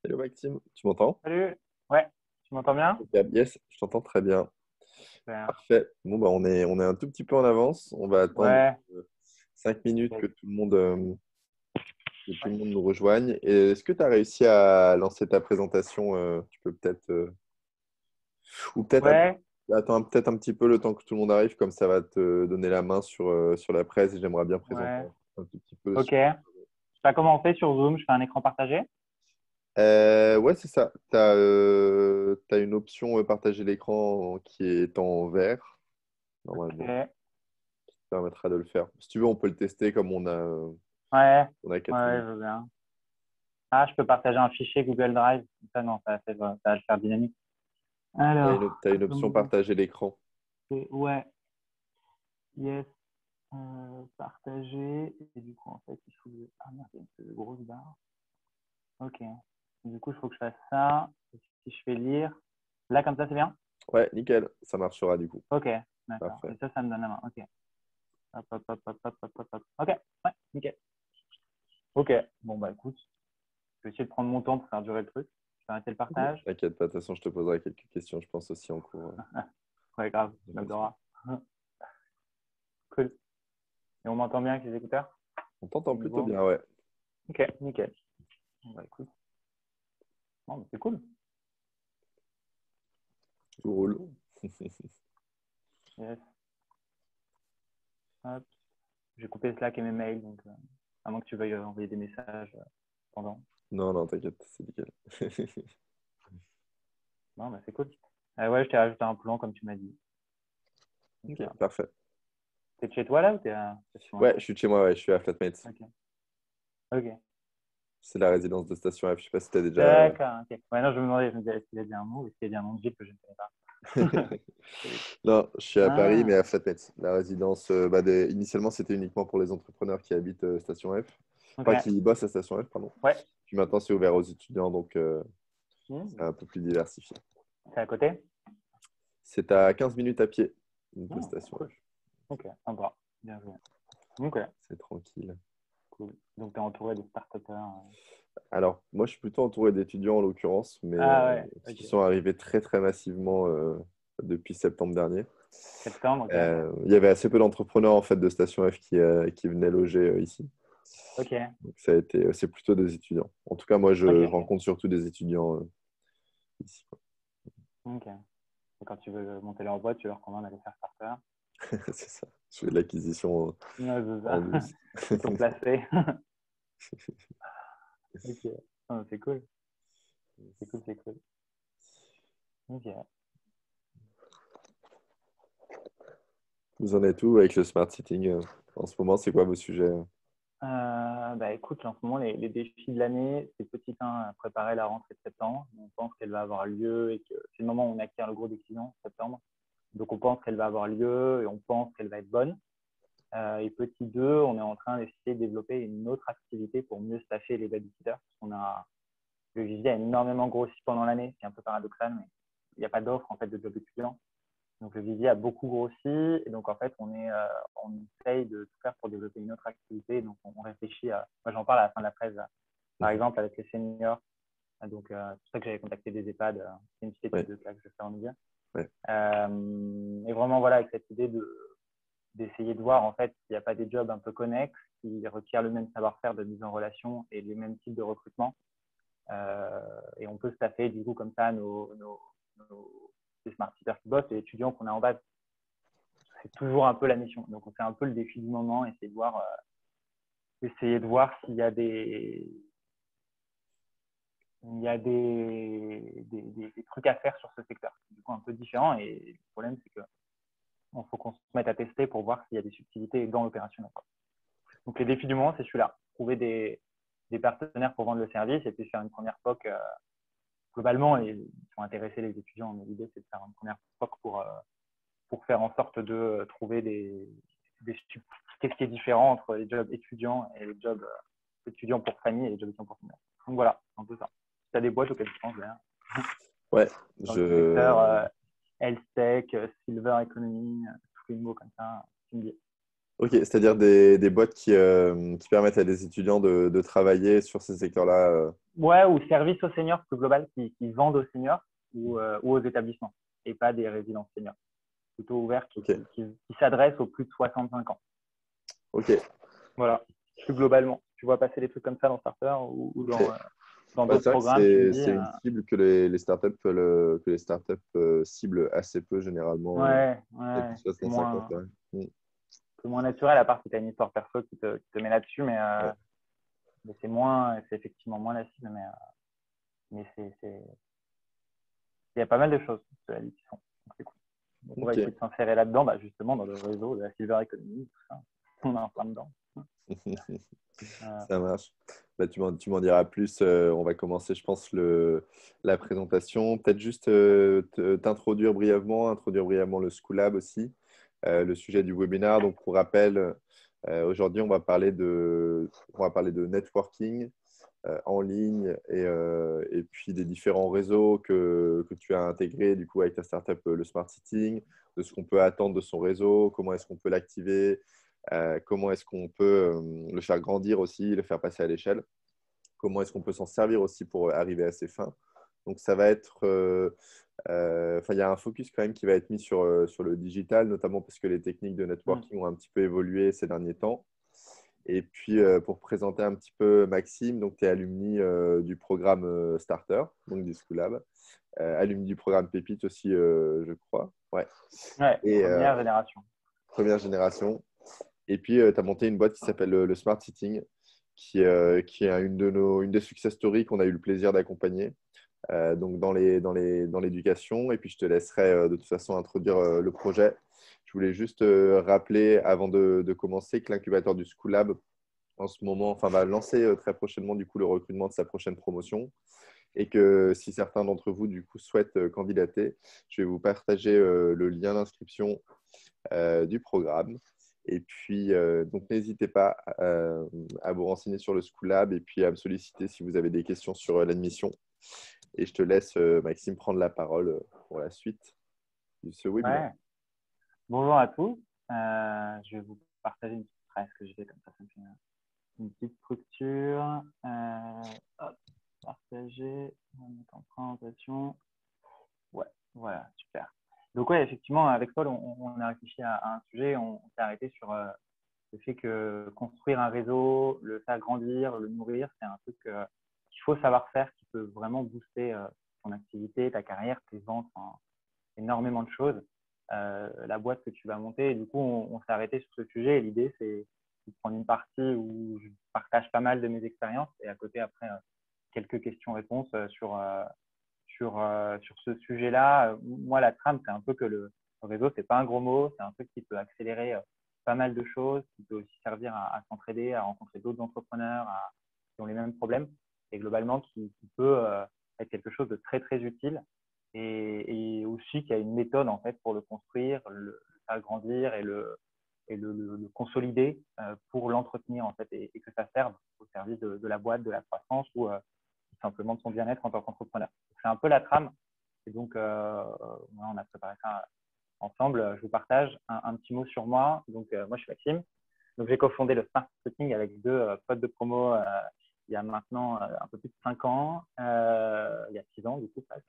Hello Maxime, tu m'entends? Salut. Ouais, tu m'entends bien? Impeccable. Yes, je t'entends très bien. Super. Parfait. Bon, bah, on est un tout petit peu en avance. On va attendre Ouais. 5 minutes Ok. que tout le monde nous rejoigne. Et est-ce que tu as réussi à lancer ta présentation? Tu peux peut-être, ou peut-être Ouais. attends peut-être un petit peu le temps que tout le monde arrive, comme ça va te donner la main sur la presse et j'aimerais bien présenter Ouais. un tout petit peu Ok. sur. Je sais pas comment on fait sur Zoom. Je fais un écran partagé. Ouais, c'est ça. Tu as, une option partager l'écran qui est en vert, Ok. normalement. Permettra de le faire. Si tu veux, on peut le tester comme Ouais. on a 4 Ouais, minutes. je veux bien. Ah, je peux partager un fichier Google Drive. Ça, non, ça va le faire dynamique. Alors, T'as une option comment partager l'écran. ouais. Yes. Partager. Et du coup, en fait, il faut. Ah merde, il y a une grosse barre. Ok. Du coup, il faut que je fasse ça. Et si je fais lire. Là, comme ça, c'est bien? Ouais, nickel, ça marchera du coup. Ok. D'accord. Parfait. Et ça me donne la main. Ok. Hop, hop, hop, hop, hop, hop, hop, hop. Ok, ouais, nickel. Ok, bon bah écoute, je vais essayer de prendre mon temps pour faire durer le truc. Je vais arrêter le partage. T'inquiète pas, de toute façon, je te poserai quelques questions, je pense aussi en cours Ouais, grave, de tu Facebook. m'adoreras. Cool. Et on m'entend bien avec les écouteurs? On t'entend C'est plutôt nouveau. bien, ouais. Ok, nickel. Bon, bah écoute, bon, bah, c'est cool. Tout roule. Yes. Hop. J'ai coupé Slack et mes mails, donc à moins que tu veuilles envoyer des messages pendant. Non, non, t'inquiète, c'est nickel. Non, bah c'est cool. Ouais, je t'ai rajouté un plan comme tu m'as dit. Donc, Ok, parfait. t'es de chez toi là ou t'es à Station F? Ouais, je suis de chez moi, ouais, je suis à Flatmates. Ok. Ok. C'est la résidence de Station F, je sais pas si t'as déjà. D'accord, ok. Ouais, non, je me demandais, je me disais, est-ce qu'il a dit un mot, est-ce qu'il a dit un nom de ville que je ne connais pas? Non, je suis à Paris, mais Ah, à Flatmates. La résidence, initialement, c'était uniquement pour les entrepreneurs qui habitent Station F. ok. Enfin, qui bossent à Station F, pardon. Ouais. Puis maintenant, c'est ouvert aux étudiants, donc c'est Hmm. un peu plus diversifié. C'est à côté? C'est à 15 minutes à pied de Hmm, Station cool. F. Ok, sympa. Bien joué. Ok, C'est tranquille. cool. Donc, tu es entouré de start-upers. Alors, moi, je suis plutôt entouré d'étudiants en l'occurrence, mais Ah ouais, qui ok. sont arrivés très, très massivement depuis septembre dernier. Septembre, ok. Il y avait assez peu d'entrepreneurs en fait de Station F qui venaient loger ici. Ok, Donc, c'est plutôt des étudiants. En tout cas, moi, ok, je ok. rencontre surtout des étudiants ici, quoi. Ok. Et quand tu veux monter leur boîte, tu leur commandes d'aller faire starter. C'est ça. Je fais de l'acquisition Ouais, c'est en ça. douce. Ils sont placés. Ok. Ah, c'est cool. C'est cool, c'est cool. Ok. Vous en êtes où avec le smart sitting en ce moment? C'est quoi vos sujets? Bah écoute, en ce moment, les défis de l'année, c'est petit 1, préparer la rentrée de septembre. On pense qu'elle va avoir lieu et que c'est le moment où on acquiert le gros décision, septembre. Donc on pense qu'elle va avoir lieu et on pense qu'elle va être bonne. Et petit 2, on est en train d'essayer de développer une autre activité pour mieux staffer les babysitters. Parce qu'on a, le vivier a énormément grossi pendant l'année, c'est un peu paradoxal, mais il n'y a pas d'offre en fait de job étudiant. Donc le vivier a beaucoup grossi et donc en fait on essaye de tout faire pour développer une autre activité. Donc on réfléchit à, moi j'en parle à la fin de la presse, par Mhm. exemple avec les seniors. Donc c'est pour ça que j'avais contacté des EHPAD, c'est une petite étude Ouais, de cas que je fais en média. ouais. Et vraiment voilà avec cette idée d'essayer de voir en fait s'il n'y a pas des jobs un peu connexes qui requièrent le même savoir-faire de mise en relation et les mêmes types de recrutement. Et on peut staffer du coup comme ça nos les smart teachers qui bossent et les étudiants qu'on a en base. C'est toujours un peu la mission. Donc, on fait un peu le défi du moment, essayer de voir s'il y a des trucs à faire sur ce secteur. Du coup, un peu différent. Et le problème, c'est qu'il faut qu'on se mette à tester pour voir s'il y a des subtilités dans l'opérationnel. Donc, les défis du moment, c'est celui-là. Trouver des partenaires pour vendre le service et puis faire une première POC. Globalement, ils sont intéressés, les étudiants, mais l'idée, c'est de faire une première POC pour faire en sorte de trouver qu'est-ce qui est différent entre les jobs étudiants et les jobs étudiants pour famille et les jobs étudiants pour famille. Donc voilà, un peu ça. Tu as des boîtes auxquelles tu penses d'ailleurs Ouais, dans le secteur je health tech, silver economy, tous les mots comme ça, tu me dis. Ok, c'est-à-dire des boîtes qui permettent à des étudiants de travailler sur ces secteurs-là. Ouais, ou services aux seniors plus global qui vendent aux seniors ou aux établissements et pas des résidences seniors. Plutôt ouverts Ok, qui s'adressent aux plus de 65 ans. ok, Voilà, plus globalement. Tu vois passer des trucs comme ça dans Starter ou ok. dans Ouais, d'autres c'est vrai que programmes, tu me dis, c'est une cible que les startups ciblent assez peu généralement. ouais, Les ouais, plus 65, ouais. Mm. c'est moins naturel, à part si tu as une histoire perso qui te met là-dessus, Ouais. mais c'est effectivement moins la cible, mais il y a pas mal de choses, cela dit, qui sont. Donc, c'est cool. Donc, on va Ok. essayer de s'insérer là-dedans, bah, justement, dans le réseau de la Silver Economy, tout ça. On est en plein dedans. Euh, Ça marche. Bah, tu m'en diras plus. On va commencer, je pense, la présentation. Peut-être juste introduire brièvement le Schoolab aussi, le sujet du webinaire. Donc, pour rappel, aujourd'hui, on va parler de networking en ligne et puis des différents réseaux que tu as intégrés du coup avec ta startup, le Smart Sitting, de ce qu'on peut attendre de son réseau, comment est-ce qu'on peut l'activer, comment est-ce qu'on peut le faire grandir aussi, le faire passer à l'échelle, comment est-ce qu'on peut s'en servir aussi pour arriver à ses fins. Donc ça va être, il y a un focus quand même qui va être mis sur le digital, notamment parce que les techniques de hmm, networking ont un petit peu évolué ces derniers temps. Et puis, pour présenter un petit peu Maxime, donc tu es alumni du programme Starter, donc du Schoolab, alumni du programme Pépite aussi, je crois. Ouais. ouais, Et première génération. première génération. Et puis, tu as monté une boîte qui s'appelle le Smart Sitting, qui est une des success stories qu'on a eu le plaisir d'accompagner. Donc dans l'éducation. Et puis, je te laisserai de toute façon introduire le projet. Je voulais juste rappeler, avant de commencer, que l'incubateur du Schoolab, en ce moment, enfin, va lancer très prochainement du coup le recrutement de sa prochaine promotion et que si certains d'entre vous du coup souhaitent candidater, je vais vous partager le lien d'inscription du programme. Et puis, donc, n'hésitez pas à vous renseigner sur le Schoolab et puis à me solliciter si vous avez des questions sur l'admission. Et je te laisse, Maxime, prendre la parole pour la suite de ce webinaire. Ouais. Bonjour à tous. Je vais vous partager une petite phrase que j'ai comme ça me fait une petite structure. Hop, partager, on va mettre en présentation. Ouais, voilà, super. Donc ouais, effectivement, avec Paul, on a réfléchi à un sujet, on s'est arrêté sur le fait que construire un réseau, le faire grandir, le nourrir, c'est un truc qu'il faut savoir faire, qui peut vraiment booster ton activité, ta carrière, tes ventes, enfin, énormément de choses. La boîte que tu vas monter. Et du coup, on s'est arrêté sur ce sujet. Et l'idée, c'est de prendre une partie où je partage pas mal de mes expériences et à côté, après, quelques questions-réponses sur ce sujet-là. Moi, la trame, c'est un peu que le réseau, c'est pas un gros mot. C'est un truc qui peut accélérer pas mal de choses, qui peut aussi servir à s'entraider, à rencontrer d'autres entrepreneurs qui ont les mêmes problèmes et globalement qui peut être quelque chose de très, très utile et aussi qu'il y a une méthode en fait pour le construire, le faire grandir et le consolider pour l'entretenir en fait et que ça serve au service de la boîte, de la croissance ou tout simplement de son bien-être en tant qu'entrepreneur. C'est un peu la trame et donc on a préparé ça ensemble. Je vous partage un petit mot sur moi. Donc moi je suis Maxime. Donc j'ai cofondé le Smart Marketing avec deux potes de promo il y a maintenant un peu plus de 5 ans, il y a 6 ans du coup presque.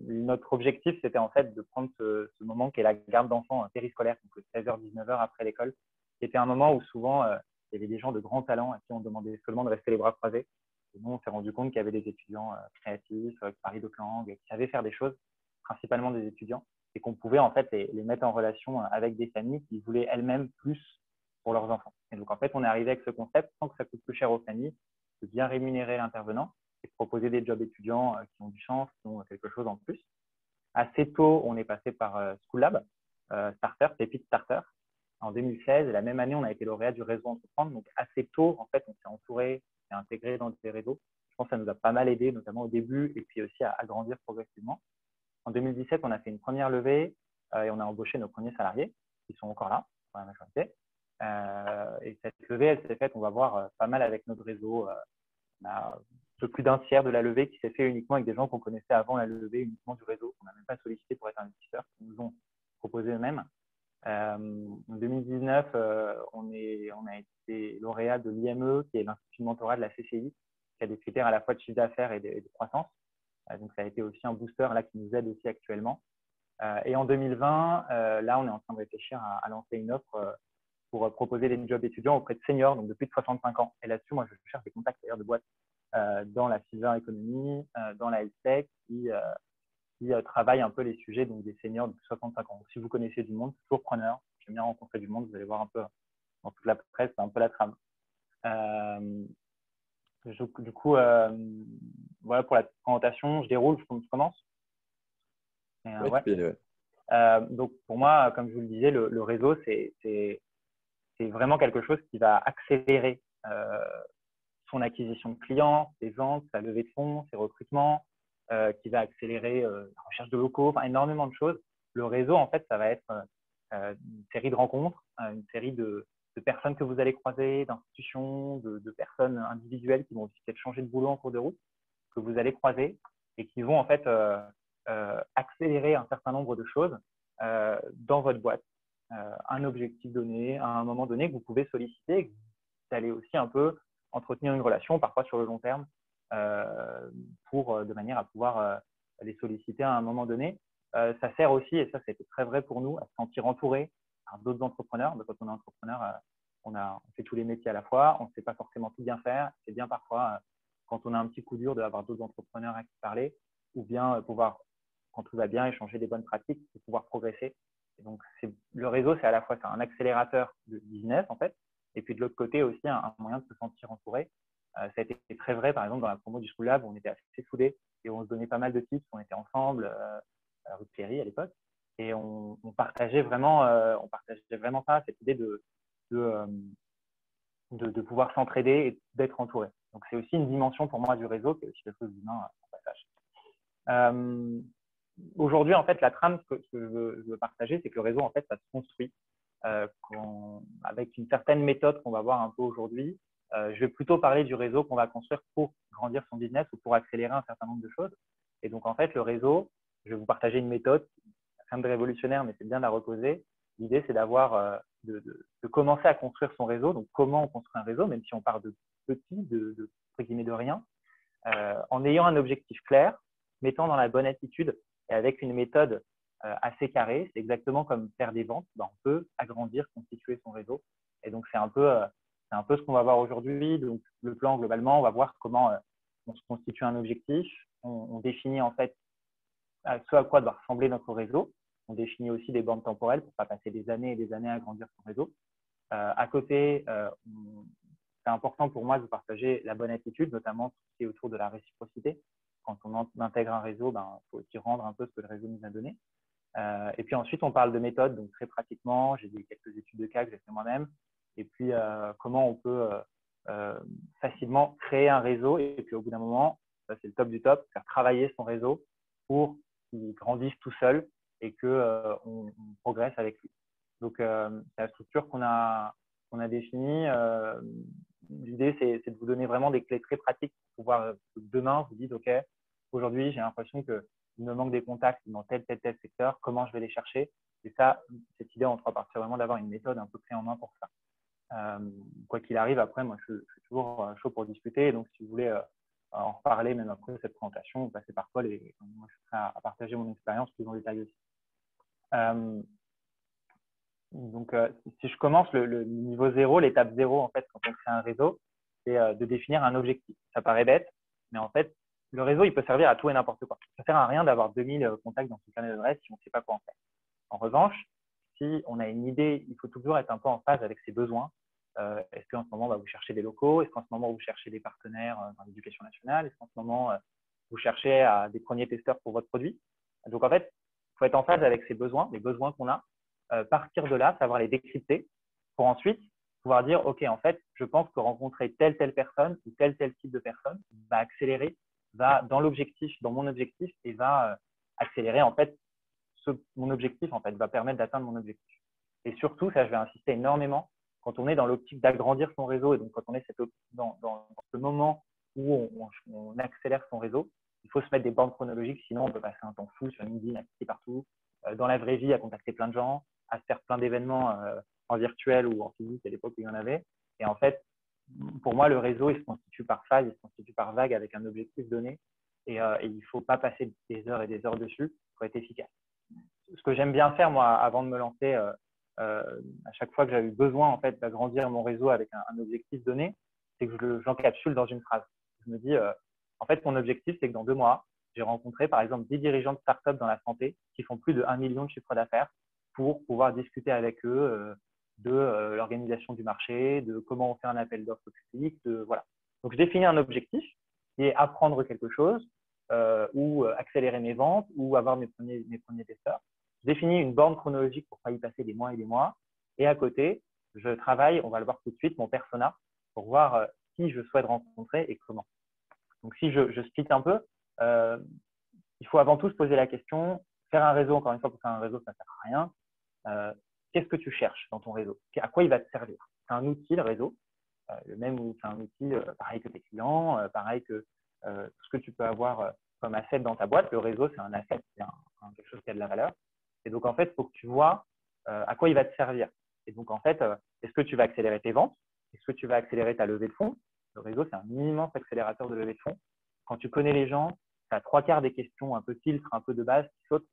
Notre objectif, c'était en fait de prendre ce moment qui est la garde d'enfants périscolaire, donc 16h-19h après l'école, qui était un moment où souvent il y avait des gens de grands talents à qui on demandait seulement de rester les bras croisés. Et nous, on s'est rendu compte qu'il y avait des étudiants créatifs, qui parlaient d'autres langues, qui savaient faire des choses, principalement des étudiants, et qu'on pouvait en fait les mettre en relation avec des familles qui voulaient elles-mêmes plus pour leurs enfants. Et donc en fait, on est arrivé avec ce concept sans que ça coûte plus cher aux familles, de bien rémunérer l'intervenant et proposer des jobs étudiants qui ont du sens, qui ont quelque chose en plus. Assez tôt, on est passé par Schoolab, Starter, Pépite Starter, en 2016. Et la même année, on a été lauréat du réseau Entreprendre. Donc assez tôt, en fait, on s'est entouré, on s'est intégré dans des réseaux. Je pense que ça nous a pas mal aidé, notamment au début, et puis aussi à grandir progressivement. En 2017, on a fait une première levée et on a embauché nos premiers salariés, qui sont encore là, pour la majorité. Et cette levée, elle s'est faite, on va voir, pas mal avec notre réseau. On a un peu plus d'un tiers de la levée qui s'est fait uniquement avec des gens qu'on connaissait avant la levée, uniquement du réseau, qu'on n'a même pas sollicité pour être investisseurs, qui nous ont proposé eux-mêmes. En 2019, on a été lauréat de l'IME, qui est l'Institut de mentorat de la CCI, qui a des critères à la fois de chiffre d'affaires et de croissance. Donc, ça a été aussi un booster là, qui nous aide aussi actuellement. Et en 2020, là, on est en train de réfléchir à lancer une offre pour proposer des jobs étudiants auprès de seniors, donc de plus de 65 ans. Et là-dessus, moi, je cherche des contacts d'ailleurs de boîtes dans la silver economy, dans la health tech, qui travaillent un peu les sujets donc des seniors de plus de 65 ans. Donc, si vous connaissez du monde, toujours preneur. J'aime bien rencontrer du monde. Vous allez voir un peu dans toute la presse, c'est un peu la trame. Du coup, voilà pour la présentation. Je déroule, je commence. Ouais, tu peux y aller, ouais. Donc, pour moi, comme je vous le disais, le réseau, c'est vraiment quelque chose qui va accélérer son acquisition de clients, ses ventes, sa levée de fonds, ses recrutements, qui va accélérer la recherche de locaux, enfin énormément de choses. Le réseau, en fait, ça va être une série de rencontres, une série de personnes que vous allez croiser, d'institutions, de personnes individuelles qui vont aussi peut-être changer de boulot en cours de route, que vous allez croiser et qui vont en fait accélérer un certain nombre de choses dans votre boîte. Un objectif donné, à un moment donné, que vous pouvez solliciter, et que vous allez aussi un peu entretenir une relation, parfois sur le long terme, de manière à pouvoir les solliciter à un moment donné. Ça sert aussi, et ça c'était très vrai pour nous, à se sentir entouré par d'autres entrepreneurs. Quand on est entrepreneur, on fait tous les métiers à la fois, on ne sait pas forcément tout bien faire. C'est bien parfois, quand on a un petit coup dur, d'avoir d'autres entrepreneurs à qui parler, ou bien pouvoir, quand tout va bien, échanger des bonnes pratiques et pouvoir progresser. Et donc, le réseau, c'est à la fois un accélérateur de business, en fait, et puis de l'autre côté aussi un moyen de se sentir entouré. Ça a été très vrai, par exemple, dans la promo du School Lab, où on était assez soudés et on se donnait pas mal de tips. On était ensemble à la rue de Cléry à l'époque, et on partageait vraiment ça, cette idée de pouvoir s'entraider et d'être entouré. Donc, c'est aussi une dimension pour moi du réseau, qui est aussi quelque chose d'humain en passage. Aujourd'hui, en fait, la trame que je veux partager, c'est que le réseau, en fait, ça se construit avec une certaine méthode qu'on va voir un peu aujourd'hui. Je vais plutôt parler du réseau qu'on va construire pour grandir son business ou pour accélérer un certain nombre de choses. Et donc, en fait, le réseau, je vais vous partager une méthode, rien de révolutionnaire, mais c'est bien de la reposer. L'idée, c'est de commencer à construire son réseau. Donc, comment on construit un réseau, même si on part de petit, entre guillemets, de rien, en ayant un objectif clair, mettant dans la bonne attitude et avec une méthode assez carrée. C'est exactement comme faire des ventes. On peut agrandir, constituer son réseau. Et donc, c'est un peu ce qu'on va voir aujourd'hui. Donc, le plan, globalement, on va voir comment on se constitue un objectif. On définit en fait ce à quoi doit ressembler notre réseau. On définit aussi des bornes temporelles pour ne pas passer des années et des années à agrandir son réseau. À côté, c'est important pour moi de partager la bonne attitude, notamment tout ce qui est autour de la réciprocité. Quand on intègre un réseau, il faut aussi rendre un peu ce que le réseau nous a donné. Et puis ensuite, on parle de méthode, donc très pratiquement, j'ai dit quelques études de cas que j'ai fait moi-même. Et puis, comment on peut facilement créer un réseau. Et puis, au bout d'un moment, ça c'est le top du top, faire travailler son réseau pour qu'il grandisse tout seul et qu'on progresse avec lui. Donc, c'est la structure qu'on a définie. L'idée, c'est de vous donner vraiment des clés très pratiques pour pouvoir, demain, vous dites, OK, aujourd'hui, j'ai l'impression qu'il me manque des contacts dans tel secteur, comment je vais les chercher. Et ça, cette idée en trois parties, c'est vraiment d'avoir une méthode un peu clé en main pour ça. Quoi qu'il arrive, après, moi, je suis toujours chaud pour discuter. Donc, si vous voulez en reparler, même après cette présentation, vous passez par Paul et moi, je suis prêt à partager mon expérience plus en détail aussi. Donc, si je commence le niveau 0, l'étape 0, en fait, quand on crée un réseau, c'est de définir un objectif. Ça paraît bête, mais en fait, le réseau, il peut servir à tout et n'importe quoi. Ça ne sert à rien d'avoir 2000 contacts dans son carnet d'adresse si on ne sait pas quoi en faire. En revanche, si on a une idée, il faut toujours être un peu en phase avec ses besoins. Est-ce qu'en ce moment, vous cherchez des locaux? Est-ce qu'en ce moment, vous cherchez des partenaires dans l'éducation nationale? Est-ce qu'en ce moment, vous cherchez des premiers testeurs pour votre produit? Donc, en fait, il faut être en phase avec ses besoins, les besoins qu'on a. Partir de là, savoir les décrypter pour ensuite pouvoir dire, OK, en fait, je pense que rencontrer telle personne ou tel type de personne va accélérer, va dans l'objectif, dans mon objectif et va accélérer, en fait, mon objectif, en fait, va permettre d'atteindre mon objectif. Et surtout, ça, je vais insister énormément, quand on est dans l'optique d'agrandir son réseau et donc quand on est dans ce moment où on accélère son réseau, il faut se mettre des bornes chronologiques, sinon on peut passer un temps fou sur LinkedIn, à cliquer partout, dans la vraie vie, à contacter plein de gens. à se faire plein d'événements en virtuel ou en physique à l'époque où il y en avait. Et en fait, pour moi, le réseau, il se constitue par phase, il se constitue par vague avec un objectif donné. Et il ne faut pas passer des heures et des heures dessus pour être efficace. Ce que j'aime bien faire, moi, avant de me lancer, à chaque fois que j'avais eu besoin en fait, d'agrandir mon réseau avec un objectif donné, c'est que j'encapsule dans une phrase. Je me dis, en fait, mon objectif, c'est que dans 2 mois, j'ai rencontré, par exemple, 10 dirigeants de start-up dans la santé qui font plus de 1 million de chiffre d'affaires pour pouvoir discuter avec eux de l'organisation du marché, de comment on fait un appel d'offres public, voilà. Donc, je définis un objectif qui est apprendre quelque chose ou accélérer mes ventes ou avoir mes premiers testeurs. Je définis une borne chronologique pour ne pas y passer des mois et des mois. Et à côté, je travaille, on va le voir tout de suite, mon persona pour voir qui je souhaite rencontrer et comment. Donc, si je split un peu, il faut avant tout se poser la question, faire un réseau, encore une fois, pour faire un réseau, ça ne sert à rien. Qu'est-ce que tu cherches dans ton réseau? À quoi il va te servir? C'est un outil, le réseau, le même où c'est un outil pareil que tes clients, pareil que tout ce que tu peux avoir comme asset dans ta boîte. Le réseau, c'est un asset, c'est quelque chose qui a de la valeur. Et donc, en fait, il faut que tu vois à quoi il va te servir. Et donc, en fait, est-ce que tu vas accélérer tes ventes? Est-ce que tu vas accélérer ta levée de fonds? Le réseau, c'est un immense accélérateur de levée de fonds. Quand tu connais les gens, tu as 3/4 des questions un peu filtres, un peu de base qui sautent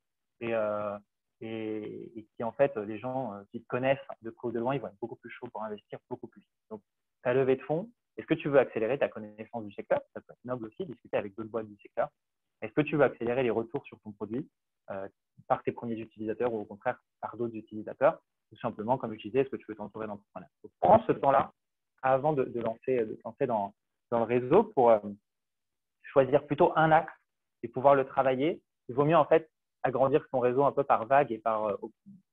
et qui, en fait, les gens qui te connaissent de près ou de loin, ils vont être beaucoup plus chauds pour investir beaucoup plus. Donc, ta levée de fonds, est-ce que tu veux accélérer ta connaissance du secteur? Ça peut être noble aussi, discuter avec d'autres boîtes du secteur. Est-ce que tu veux accélérer les retours sur ton produit par tes premiers utilisateurs ou au contraire par d'autres utilisateurs? Tout simplement, comme je disais, est-ce que tu veux t'entourer d'entrepreneurs? Prends ce temps-là avant de te lancer dans le réseau pour choisir plutôt un axe et pouvoir le travailler. Il vaut mieux en fait agrandir son réseau un peu par vague et par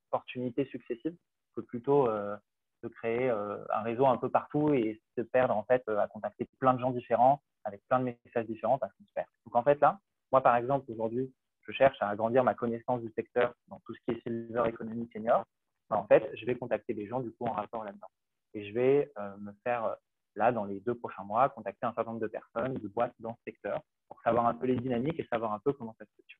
opportunités successives que plutôt de créer un réseau un peu partout et se perdre en fait à contacter plein de gens différents avec plein de messages différents parce qu'on se perd. Donc en fait là, moi par exemple aujourd'hui, je cherche à agrandir ma connaissance du secteur dans tout ce qui est silver economy senior. En fait, je vais contacter des gens du coup en rapport là-dedans et je vais me faire là dans les 2 prochains mois contacter un certain nombre de personnes, de boîtes dans ce secteur pour savoir un peu les dynamiques et savoir un peu comment ça se structure.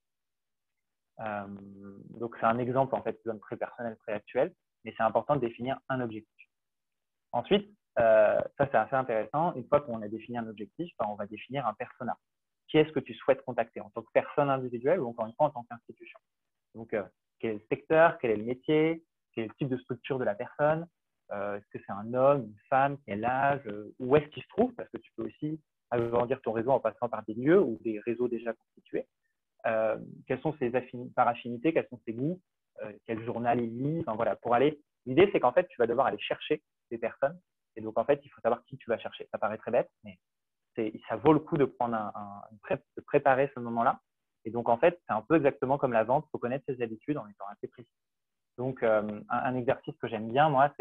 Donc c'est un exemple en fait très personnel, très actuel, mais c'est important de définir un objectif. Ensuite, ça c'est assez intéressant. Une fois qu'on a défini un objectif, on va définir un persona. Qui est-ce que tu souhaites contacter en tant que personne individuelle ou encore une fois en tant qu'institution? Donc, quel est le secteur, quel est le métier, quel est le type de structure de la personne, est-ce que c'est un homme, une femme, quel âge, où est-ce qu'il se trouve? Parce que tu peux aussi agrandir ton réseau en passant par des lieux ou des réseaux déjà constitués. Quelles sont ses par affinité, quels sont ses goûts, quel journal il lit, enfin, voilà, pour aller. L'idée, c'est qu'en fait, tu vas devoir aller chercher des personnes. Et donc, en fait, il faut savoir qui tu vas chercher. Ça paraît très bête, mais ça vaut le coup de prendre de préparer ce moment-là. Et donc, en fait, c'est un peu exactement comme la vente. Il faut connaître ses habitudes en étant assez précis. Donc, un exercice que j'aime bien, moi,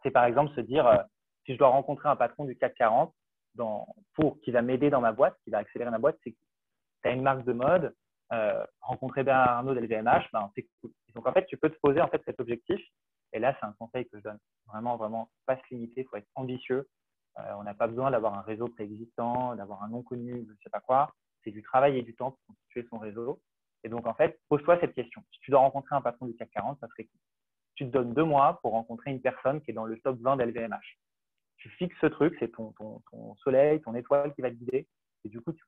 c'est par exemple se dire, si je dois rencontrer un patron du CAC 40 qui va m'aider dans ma boîte, qui va accélérer ma boîte, c'est tu as une marque de mode, rencontrer Bernard Arnault de LVMH, ben, c'est cool. Donc, en fait, tu peux te poser en fait, cet objectif. Et là, c'est un conseil que je donne. Vraiment, vraiment, pas se limiter, il faut être ambitieux. On n'a pas besoin d'avoir un réseau préexistant, d'avoir un nom connu, je ne sais pas quoi. C'est du travail et du temps pour constituer son réseau. Et donc, en fait, pose-toi cette question. Si tu dois rencontrer un patron du CAC 40, ça serait cool. Tu te donnes 2 mois pour rencontrer une personne qui est dans le top 20 d'LVMH. Tu fixes ce truc, c'est ton soleil, ton étoile qui va te guider. Et du coup, tu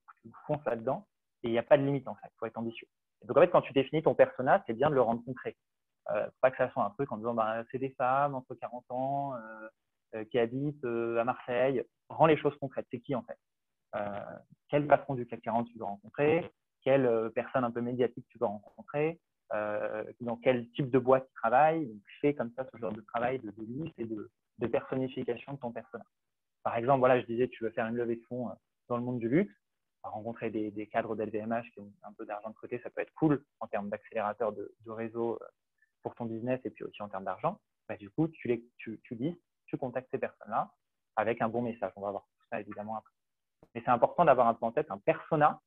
fonces là-dedans. Et il n'y a pas de limite, en fait. Il faut être ambitieux. Et donc, en fait, quand tu définis ton persona, c'est bien de le rendre concret. Pas que ça soit un truc en disant bah, c'est des femmes entre 40 ans qui habitent à Marseille. Rends les choses concrètes. C'est qui, en fait? Quel patron du CAC 40 tu veux rencontrer? Quelle personne un peu médiatique tu veux rencontrer? Dans quel type de boîte tu travailles? Donc, fais comme ça ce genre de travail de liste et de personnification de ton personnage. Par exemple, voilà, je disais, tu veux faire une levée de fonds dans le monde du luxe, rencontrer des cadres d'LVMH qui ont un peu d'argent de côté, ça peut être cool en termes d'accélérateur de réseau pour ton business et puis aussi en termes d'argent. Bah, du coup, tu listes, tu contactes ces personnes-là avec un bon message. On va voir tout ça évidemment après. Mais c'est important d'avoir un peu en tête un persona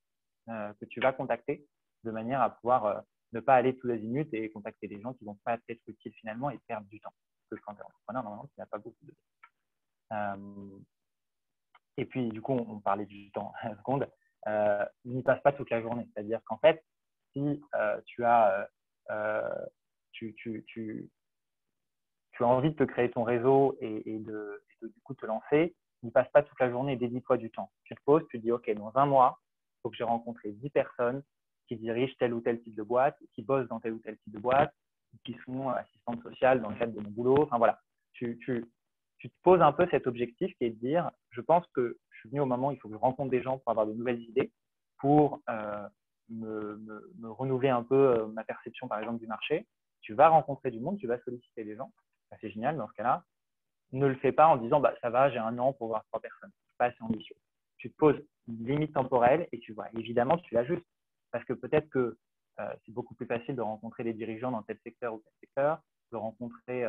que tu vas contacter de manière à pouvoir ne pas aller tous les minutes et contacter des gens qui ne vont pas être utiles finalement et perdre du temps. Parce que quand tu es entrepreneur, normalement, tu n'as pas beaucoup de et puis, du coup, on parlait du temps à la seconde. N'y passe pas toute la journée. C'est-à-dire qu'en fait, si tu tu as envie de te créer ton réseau et de du coup te lancer, ne passe pas toute la journée et dédie-toi du temps. Tu te poses, tu te dis, OK, dans un mois, il faut que j'ai rencontré 10 personnes qui dirigent tel ou tel type de boîte, qui bossent dans tel ou tel type de boîte, qui sont assistantes sociales dans le cadre de mon boulot. Enfin voilà, tu te poses un peu cet objectif qui est de dire, je pense que je suis venu au moment où il faut que je rencontre des gens pour avoir de nouvelles idées, pour me renouveler un peu ma perception, par exemple, du marché. Tu vas rencontrer du monde, tu vas solliciter des gens. C'est génial dans ce cas-là. Ne le fais pas en disant, bah, ça va, j'ai un an pour voir 3 personnes. C'est pas assez ambitieux. Tu te poses une limite temporelle et tu vois. Évidemment, tu l'ajustes. Parce que peut-être que c'est beaucoup plus facile de rencontrer des dirigeants dans tel secteur ou tel secteur, de rencontrer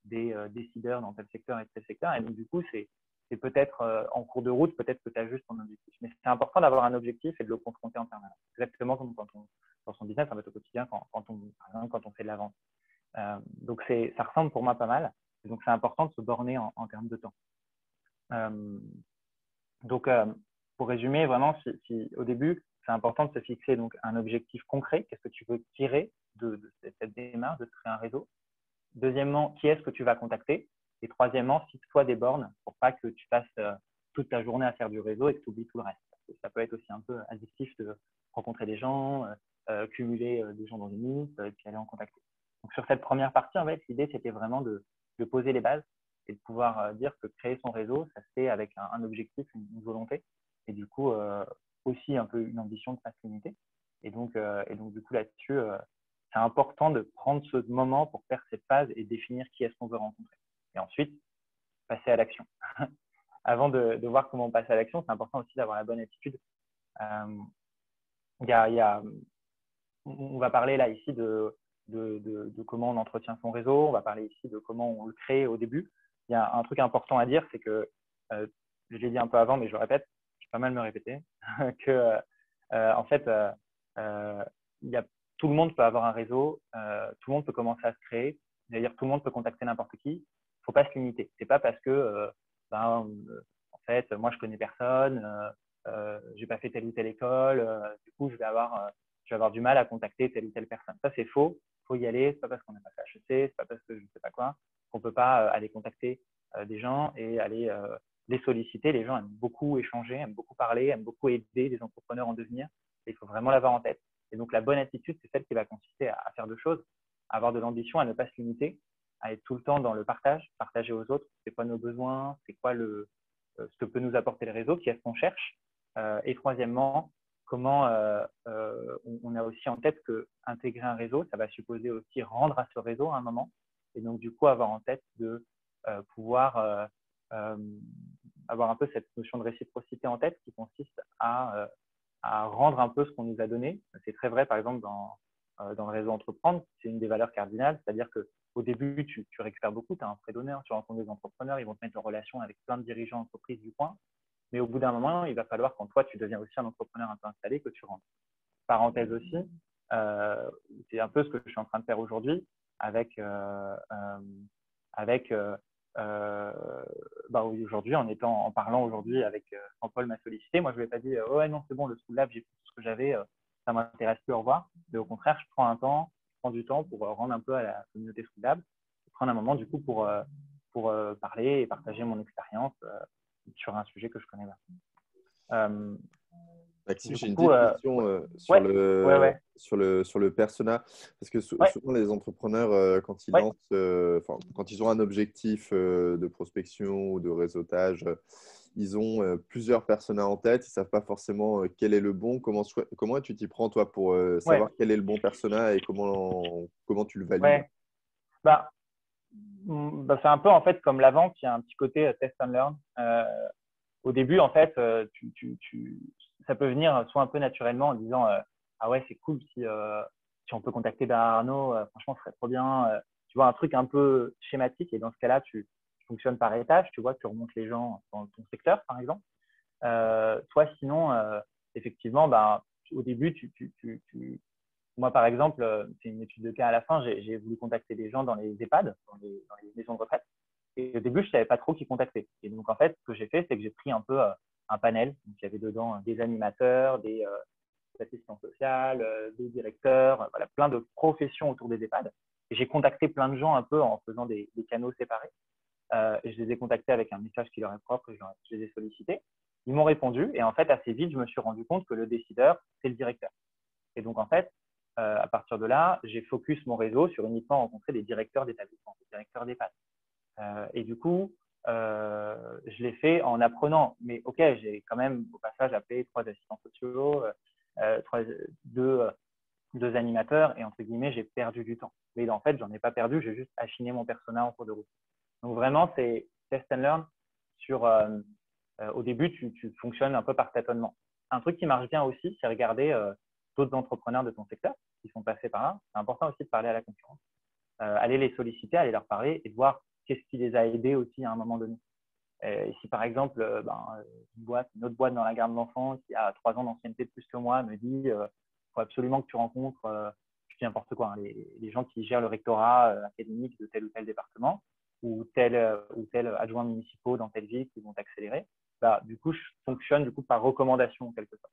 des décideurs dans tel secteur et tel secteur. Et donc, du coup, c'est peut-être en cours de route, peut-être que tu ajustes ton objectif. Mais c'est important d'avoir un objectif et de le confronter en permanence. Exactement comme quand on, dans son business, en fait, au quotidien, par exemple, quand on fait de la vente. Donc, ça ressemble pour moi pas mal. Et donc, c'est important de se borner en termes de temps. Donc, pour résumer, vraiment, au début, c'est important de se fixer donc, un objectif concret. Qu'est-ce que tu veux tirer de cette démarche, de créer un réseau? Deuxièmement, qui est-ce que tu vas contacter? Et troisièmement, fixe-toi des bornes pour pas que tu passes toute ta journée à faire du réseau et que tu oublies tout le reste. Parce que ça peut être aussi un peu addictif de rencontrer des gens, cumuler des gens dans une liste et puis aller en contacter. Donc, sur cette première partie, en fait, l'idée, c'était vraiment de poser les bases et de pouvoir dire que créer son réseau, ça se fait avec un objectif, une volonté et du coup, aussi un peu une ambition de pas se limiter. Et donc, du coup, là-dessus, c'est important de prendre ce moment pour faire cette phase et définir qui est-ce qu'on veut rencontrer. Et ensuite, passer à l'action. Avant de voir comment on passe à l'action, c'est important aussi d'avoir la bonne attitude. On va parler là ici de comment on entretient son réseau, on va parler ici de comment on le crée au début. Il y a un truc important à dire, c'est que, je l'ai dit un peu avant, mais je le répète, je vais pas mal me répéter, que en fait, tout le monde peut avoir un réseau, tout le monde peut commencer à se créer, c'est-à-dire tout le monde peut contacter n'importe qui. Il ne faut pas se limiter. C'est pas parce que en fait, moi je connais personne, j'ai pas fait telle ou telle école, du coup je vais avoir du mal à contacter telle ou telle personne. Ça c'est faux. Il faut y aller. C'est pas parce qu'on n'a pas fait HEC, c'est pas parce que je ne sais pas quoi qu'on peut pas aller contacter des gens et aller les solliciter. Les gens aiment beaucoup échanger, aiment beaucoup parler, aiment beaucoup aider des entrepreneurs en devenir. Et il faut vraiment l'avoir en tête. Et donc, la bonne attitude, c'est celle qui va consister à faire deux choses, à avoir de l'ambition, à ne pas se limiter, à être tout le temps dans le partage, partager aux autres, c'est quoi nos besoins, c'est quoi ce que peut nous apporter le réseau, qui est-ce qu'on cherche. Et troisièmement, comment on a aussi en tête que intégrer un réseau, ça va supposer aussi rendre à ce réseau à un moment. Et donc, du coup, avoir en tête de pouvoir avoir un peu cette notion de réciprocité en tête qui consiste à rendre un peu ce qu'on nous a donné. C'est très vrai, par exemple, dans le réseau Entreprendre, c'est une des valeurs cardinales, c'est-à-dire qu'au début, tu récupères beaucoup, tu as un prêt d'honneur, tu rencontres des entrepreneurs, ils vont te mettre en relation avec plein de dirigeants d'entreprises du coin, mais au bout d'un moment, il va falloir, quand toi, tu deviens aussi un entrepreneur un peu installé, que tu rentres. Parenthèse aussi, c'est un peu ce que je suis en train de faire aujourd'hui avec aujourd'hui, en parlant aujourd'hui avec Jean-Paul m'a sollicité. Moi, je ne lui ai pas dit oh, ouais, non, c'est bon, le School Lab, j'ai fait tout ce que j'avais, ça ne m'intéresse plus, au revoir. Mais au contraire, je prends du temps pour rendre un peu à la communauté School Lab, prendre un moment du coup pour parler et partager mon expérience sur un sujet que je connais bien. Maxime, j'ai une coup, petite question ouais, ouais. sur le persona. Parce que Ouais, souvent, les entrepreneurs, quand ils ouais. lancent, quand ils ont un objectif de prospection ou de réseautage, ils ont plusieurs personas en tête. Ils ne savent pas forcément quel est le bon. Comment tu t'y prends, toi, pour Ouais, savoir quel est le bon persona et comment tu le valides? ouais. Bah, c'est un peu en fait comme la vente, il y a un petit côté test and learn. Au début, en fait, ça peut venir soit un peu naturellement en disant ah ouais, c'est cool si on peut contacter Bernard Arnault, franchement, ce serait trop bien. Tu vois, un truc un peu schématique. Et dans ce cas-là, tu fonctionnes par étapes. Tu vois, tu remontes les gens dans ton secteur, par exemple. Toi, sinon, effectivement, au début, moi, par exemple, c'est une étude de cas à la fin, j'ai voulu contacter des gens dans les EHPAD, dans les maisons de retraite. Et au début, je ne savais pas trop qui contacter. Et donc, en fait, ce que j'ai fait, c'est que j'ai pris un peu un panel. Donc, il y avait dedans des animateurs, des assistants sociaux, des directeurs, voilà, plein de professions autour des EHPAD. Et j'ai contacté plein de gens un peu en faisant des canaux séparés. Et je les ai contactés avec un message qui leur est propre et je les ai sollicités. Ils m'ont répondu et en fait, assez vite, je me suis rendu compte que le décideur, c'est le directeur. Et donc, en fait, à partir de là, j'ai focus mon réseau sur uniquement rencontrer des directeurs d'établissement, des directeurs d'EHPAD. Et du coup, je l'ai fait en apprenant. Mais OK, j'ai quand même au passage appelé 3 assistants sociaux, deux animateurs et entre guillemets, j'ai perdu du temps. Mais en fait, j'en ai pas perdu, j'ai juste affiné mon persona en cours de route. Donc vraiment, c'est test and learn sur au début, tu fonctionnes un peu par tâtonnement. Un truc qui marche bien aussi, c'est regarder d'autres entrepreneurs de ton secteur qui sont passés par là. C'est important aussi de parler à la concurrence. Aller les solliciter, aller leur parler et de voir qu'est-ce qui les a aidés aussi à un moment donné. Et si par exemple, une autre boîte dans la garde d'enfants qui a 3 ans d'ancienneté de plus que moi me dit faut absolument que tu rencontres, je dis n'importe quoi, hein, les gens qui gèrent le rectorat académique de tel ou tel département ou tel adjoint municipal dans telle ville qui vont t'accélérer, du coup, je fonctionne par recommandation en quelque sorte.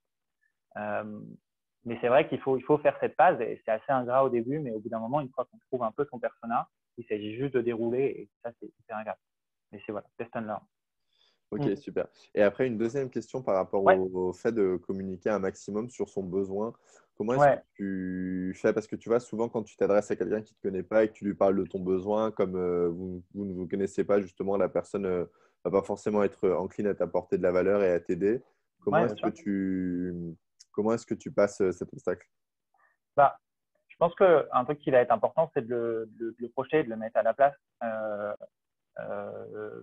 Mais c'est vrai qu'il faut faire cette phase et c'est assez ingrat au début, mais au bout d'un moment, une fois qu'on trouve un peu son persona, il s'agit juste de dérouler et ça, c'est hyper agréable. Mais c'est voilà, test and learn. Ok, super. Et après, une deuxième question par rapport Ouais, au fait de communiquer un maximum sur son besoin. Comment est-ce que ouais, tu fais? Parce que tu vois, souvent, quand tu t'adresses à quelqu'un qui ne te connaît pas et que tu lui parles de ton besoin, comme vous ne vous connaissez pas, justement, la personne ne va pas forcément être encline à t'apporter de la valeur et à t'aider. Comment ouais, bien est-ce que sûr. comment est-ce que tu passes cet obstacle? Bah, je pense qu'un truc qui va être important, c'est de le projeter, de le mettre à la place.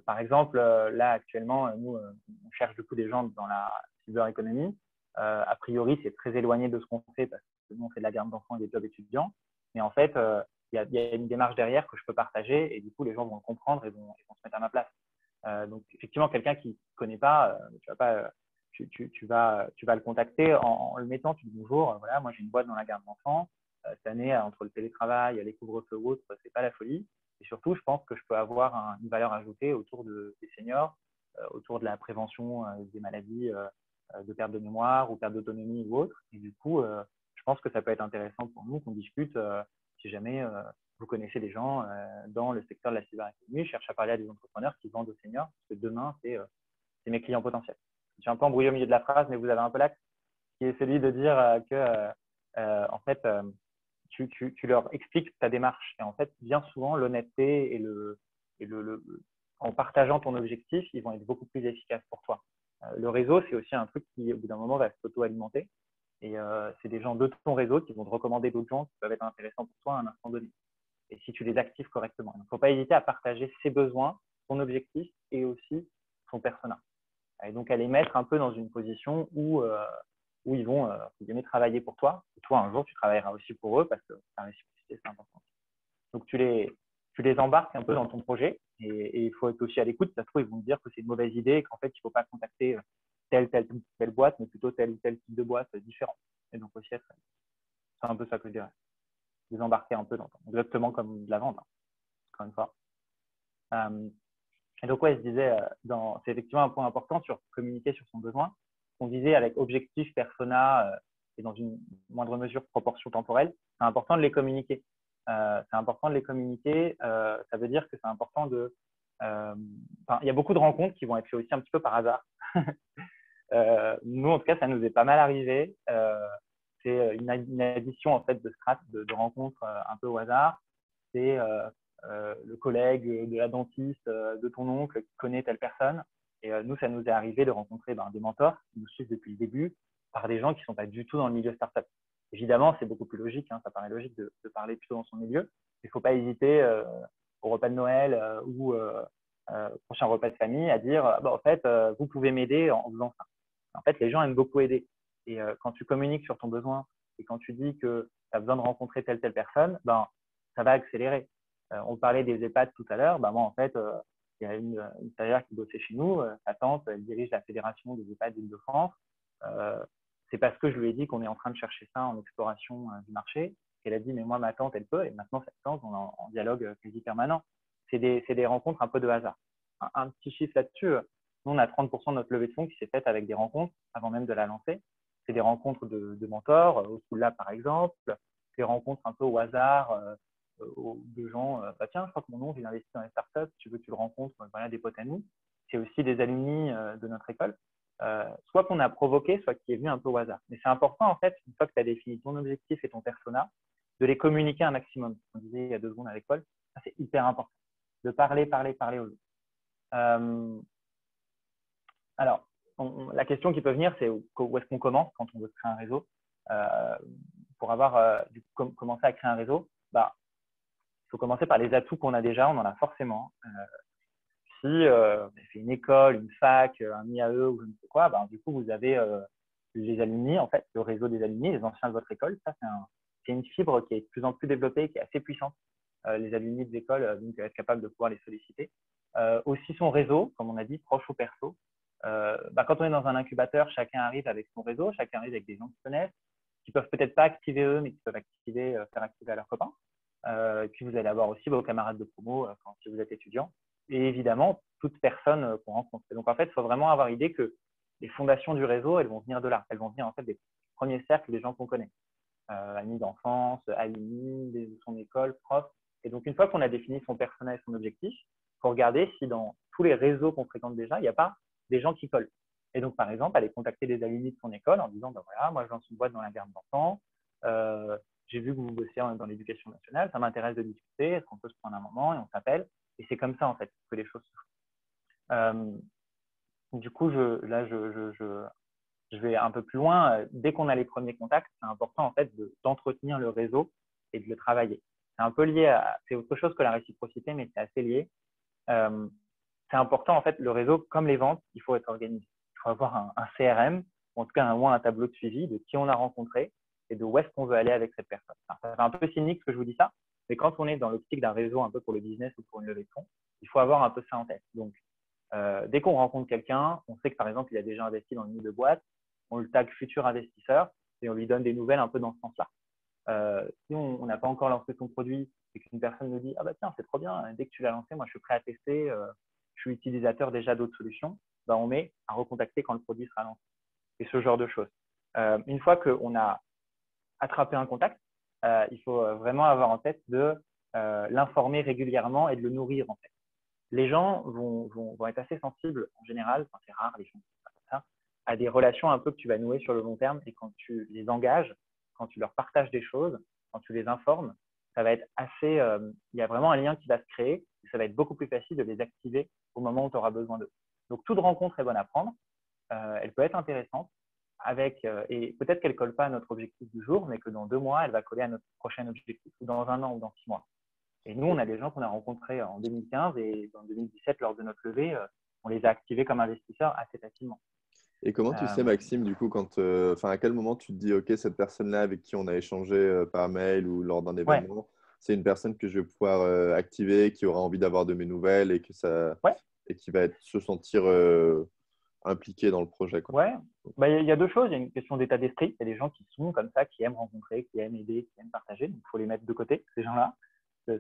Par exemple, là, actuellement, nous, on cherche du coup des gens dans la cyberéconomie. A priori, c'est très éloigné de ce qu'on fait parce que nous, on fait de la garde d'enfants et des jobs étudiants. Mais en fait, il y a une démarche derrière que je peux partager et du coup, les gens vont le comprendre et vont se mettre à ma place. Donc, effectivement, quelqu'un qui ne connaît pas, tu vas pas, tu vas le contacter en le mettant, tu dis bonjour, voilà, moi j'ai une boîte dans la garde d'enfants. Cette année, entre le télétravail, les couvre-feux ou autres, c'est pas la folie. Et surtout, je pense que je peux avoir une valeur ajoutée autour des seniors, autour de la prévention des maladies de perte de mémoire ou perte d'autonomie ou autre. Et du coup, je pense que ça peut être intéressant pour nous qu'on discute si jamais vous connaissez des gens dans le secteur de la cyberéconomie. Je cherche à parler à des entrepreneurs qui vendent aux seniors, parce que demain, c'est mes clients potentiels. Je suis un peu embrouillé au milieu de la phrase, mais vous avez un peu l'axe qui est celui de dire que, en fait, tu leur expliques ta démarche. Et en fait, bien souvent, l'honnêteté en partageant ton objectif, ils vont être beaucoup plus efficaces pour toi. Le réseau, c'est aussi un truc qui, au bout d'un moment, va s'auto-alimenter. Et c'est des gens de ton réseau qui vont te recommander d'autres gens qui peuvent être intéressants pour toi à un instant donné. Et si tu les actives correctement. Il ne faut pas hésiter à partager ses besoins, son objectif et aussi son persona. Et donc, à les mettre un peu dans une position où ils vont travailler pour toi. Et toi, un jour, tu travailleras aussi pour eux parce que la réciprocité, c'est important. Donc, tu les embarques un peu dans ton projet et il faut être aussi à l'écoute. Ça se trouve, ils vont te dire que c'est une mauvaise idée et qu'en fait, il ne faut pas contacter telle boîte, mais plutôt tel type de boîte différent. Et donc, aussi, c'est un peu ça que je dirais. Les embarquer un peu exactement comme de la vente, hein, encore une fois. Et donc, ouais, je disais, c'est effectivement un point important sur communiquer sur son besoin. On disait avec objectif, persona et dans une moindre mesure proportion temporelle, c'est important de les communiquer. C'est important de les communiquer. Ça veut dire que c'est important il y a beaucoup de rencontres qui vont être faites aussi un petit peu par hasard. Nous, en tout cas, ça nous est pas mal arrivé. C'est une addition en fait de scratch, de rencontres un peu au hasard. C'est le collègue de la dentiste de ton oncle qui connaît telle personne. Et nous, ça nous est arrivé de rencontrer des mentors qui nous suivent depuis le début par des gens qui ne sont pas du tout dans le milieu startup. Évidemment, c'est beaucoup plus logique, hein, ça paraît logique de parler plutôt dans son milieu. Il ne faut pas hésiter au repas de Noël ou au prochain repas de famille à dire en fait, vous pouvez m'aider en faisant ça. En fait, les gens aiment beaucoup aider. Et quand tu communiques sur ton besoin et quand tu dis que tu as besoin de rencontrer telle personne, ça va accélérer. On parlait des EHPAD tout à l'heure. Moi, en fait, il y a une stagiaire qui bossait chez nous. Sa tante, elle dirige la fédération des EHPAD d'Île-de-France. C'est parce que je lui ai dit qu'on est en train de chercher ça en exploration du marché qu'elle a dit, mais moi, ma tante, elle peut. Et maintenant, cette tante, on est en dialogue quasi permanent. C'est des rencontres un peu de hasard. Un petit chiffre là-dessus. Nous, on a 30% de notre levée de fonds qui s'est faite avec des rencontres avant même de la lancer. C'est des rencontres de mentors, au Soula par exemple, des rencontres un peu au hasard de gens, tiens, je crois que mon oncle, il investit dans les startups, tu veux que tu le rencontres, voilà, des potes à nous. C'est aussi des alumni de notre école, soit qu'on a provoqué, soit qui est venu un peu au hasard. Mais c'est important, en fait, une fois que tu as défini ton objectif et ton persona, de les communiquer un maximum. On disait il y a 2 secondes à l'école, ça c'est hyper important. De parler aux autres. Alors, la question qui peut venir, c'est où est-ce qu'on commence quand on veut créer un réseau. Pour avoir commencé à créer un réseau, il faut commencer par les atouts qu'on a déjà, on en a forcément. Si vous avez fait une école, une fac, un IAE ou je ne sais quoi, du coup, vous avez les alumni, en fait, le réseau des alumni, les anciens de votre école. Ça, c'est une fibre qui est de plus en plus développée, qui est assez puissante. Les alumni des écoles, donc être capable de pouvoir les solliciter. Aussi son réseau, comme on a dit, proche ou perso. Quand on est dans un incubateur, chacun arrive avec son réseau, chacun arrive avec des gens qui connaissent, qui peuvent peut-être pas activer eux, mais qui peuvent faire activer à leurs copains. Et puis vous allez avoir aussi vos camarades de promo si vous êtes étudiant. Et évidemment, toute personne qu'on rencontre. Et donc en fait, il faut vraiment avoir l'idée que les fondations du réseau, elles vont venir de là. Elles vont venir en fait des premiers cercles des gens qu'on connaît. Amis d'enfance, amis de son école, profs. Et donc une fois qu'on a défini son persona et son objectif, il faut regarder si dans tous les réseaux qu'on fréquente déjà, il n'y a pas des gens qui collent. Et donc par exemple, aller contacter des alumni de son école en disant voilà, moi je lance une boîte dans la garde d'enfants, j'ai vu que vous bossez dans l'éducation nationale, ça m'intéresse de discuter, est-ce qu'on peut se prendre un moment et on s'appelle. Et c'est comme ça en fait que les choses se font. Du coup, je vais un peu plus loin. Dès qu'on a les premiers contacts, c'est important en fait d'entretenir le réseau et de le travailler. C'est un peu lié c'est autre chose que la réciprocité, mais c'est assez lié. C'est important en fait, le réseau, comme les ventes, il faut être organisé. Il faut avoir un CRM, ou en tout cas un tableau de suivi de qui on a rencontré et de où est-ce qu'on veut aller avec cette personne. Alors, ça fait un peu cynique que je vous dis ça, mais quand on est dans l'optique d'un réseau un peu pour le business ou pour une levée de fonds, il faut avoir un peu ça en tête. Donc, dès qu'on rencontre quelqu'un, on sait que par exemple, il a déjà investi dans une ou deux boîtes, on le tag futur investisseur et on lui donne des nouvelles un peu dans ce sens-là. Si on n'a pas encore lancé son produit et qu'une personne nous dit ah bah tiens c'est trop bien, dès que tu l'as lancé, moi je suis prêt à tester, je suis utilisateur déjà d'autres solutions, on met à recontacter quand le produit sera lancé. Et ce genre de choses. Une fois qu'on a attrapé un contact, il faut vraiment avoir en tête de l'informer régulièrement et de le nourrir en fait. Les gens vont être assez sensibles en général, enfin, c'est rare les gens comme ça, à des relations un peu que tu vas nouer sur le long terme et quand tu les engages, quand tu leur partages des choses, quand tu les informes, ça va être assez, il y a vraiment un lien qui va se créer et ça va être beaucoup plus facile de les activer au moment où tu auras besoin d'eux. Donc toute rencontre est bonne à prendre, elle peut être intéressante et peut-être qu'elle ne colle pas à notre objectif du jour, mais que dans 2 mois, elle va coller à notre prochain objectif ou dans 1 an ou dans 6 mois. Et nous, on a des gens qu'on a rencontrés en 2015 et en 2017, lors de notre levée, on les a activés comme investisseurs assez facilement. Et comment tu sais, Maxime, du coup, à quel moment tu te dis, OK, cette personne-là avec qui on a échangé par mail ou lors d'un Ouais, événement, c'est une personne que je vais pouvoir activer, qui aura envie d'avoir de mes nouvelles ouais, et qui va se sentir impliqué dans le projet, quoi. ouais. Il y a 2 choses. Il y a une question d'état d'esprit. Il y a des gens qui sont comme ça, qui aiment rencontrer, qui aiment aider, qui aiment partager. Donc, il faut les mettre de côté, ces gens-là.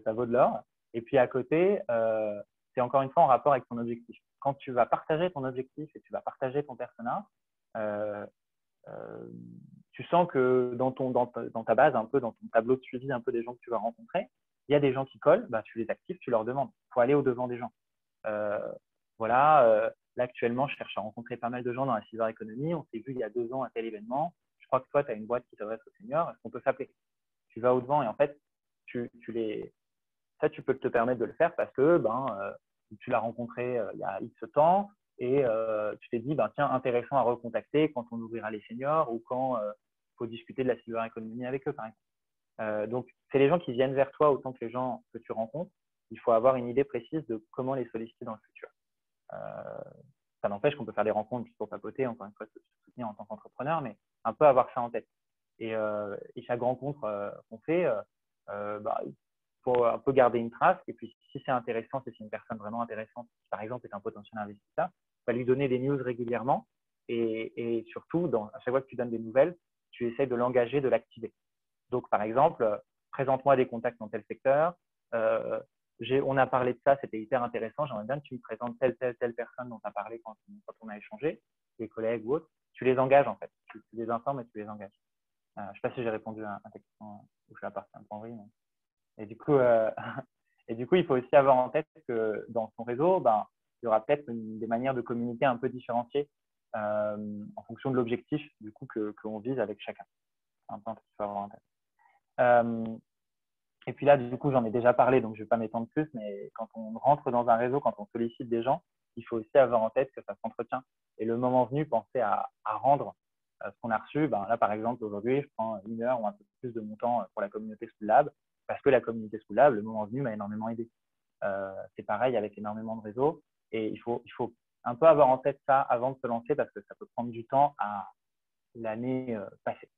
Ça vaut de l'or. Et puis, à côté, c'est encore une fois en rapport avec ton objectif. Quand tu vas partager ton objectif et tu vas partager ton persona, euh, tu sens que dans ta base, un peu dans ton tableau de suivi un peu des gens que tu vas rencontrer, il y a des gens qui collent, tu les actives, tu leur demandes. Il faut aller au-devant des gens. Euh, voilà, là actuellement, je cherche à rencontrer pas mal de gens dans la cyber economy. On s'est vu il y a 2 ans à tel événement. Je crois que toi, tu as une boîte qui s'adresse aux seniors. Est-ce qu'on peut s'appeler? Tu vas au-devant et en fait, ça, tu peux te permettre de le faire parce que tu l'as rencontré il y a X temps et tu t'es dit, tiens, intéressant à recontacter quand on ouvrira les seniors ou quand il faut discuter de la cyber economy avec eux, par exemple. Donc, c'est les gens qui viennent vers toi autant que les gens que tu rencontres. Il faut avoir une idée précise de comment les solliciter dans le futur. Ça n'empêche qu'on peut faire des rencontres juste pour papoter, encore une fois, se soutenir en tant qu'entrepreneur, mais un peu avoir ça en tête. Et chaque rencontre qu'on fait, il faut un peu garder une trace. Et puis, si c'est intéressant, si c'est une personne vraiment intéressante, qui par exemple est un potentiel investisseur, lui donner des news régulièrement. Et surtout, à chaque fois que tu donnes des nouvelles, tu essaies de l'engager, de l'activer. Donc, par exemple, présente-moi des contacts dans tel secteur. On a parlé de ça, c'était hyper intéressant. J'aimerais bien que tu me présentes telle personne dont tu as parlé quand on a échangé, tes collègues ou autres. Tu les engages en fait. Tu les informes et tu les engages. Je ne sais pas si j'ai répondu à ta question où je suis à partir d'un point. Et du coup, et du coup, il faut aussi avoir en tête que dans son réseau, ben, il y aura peut-être des manières de communiquer un peu différenciées en fonction de l'objectif du coup qu'on vise avec chacun. C'est un point qu'il faut avoir en tête. Et puis là, du coup, j'en ai déjà parlé, donc je ne vais pas m'étendre plus, mais quand on rentre dans un réseau, quand on sollicite des gens, il faut aussi avoir en tête que ça s'entretient. Et le moment venu, penser à rendre ce qu'on a reçu. Ben, là, par exemple, aujourd'hui, je prends 1 heure ou un peu plus de mon temps pour la communauté School Lab, parce que la communauté School Lab, le moment venu, m'a énormément aidé. C'est pareil avec énormément de réseaux. Et il faut un peu avoir en tête ça avant de se lancer, parce que ça peut prendre du temps à l'année passée.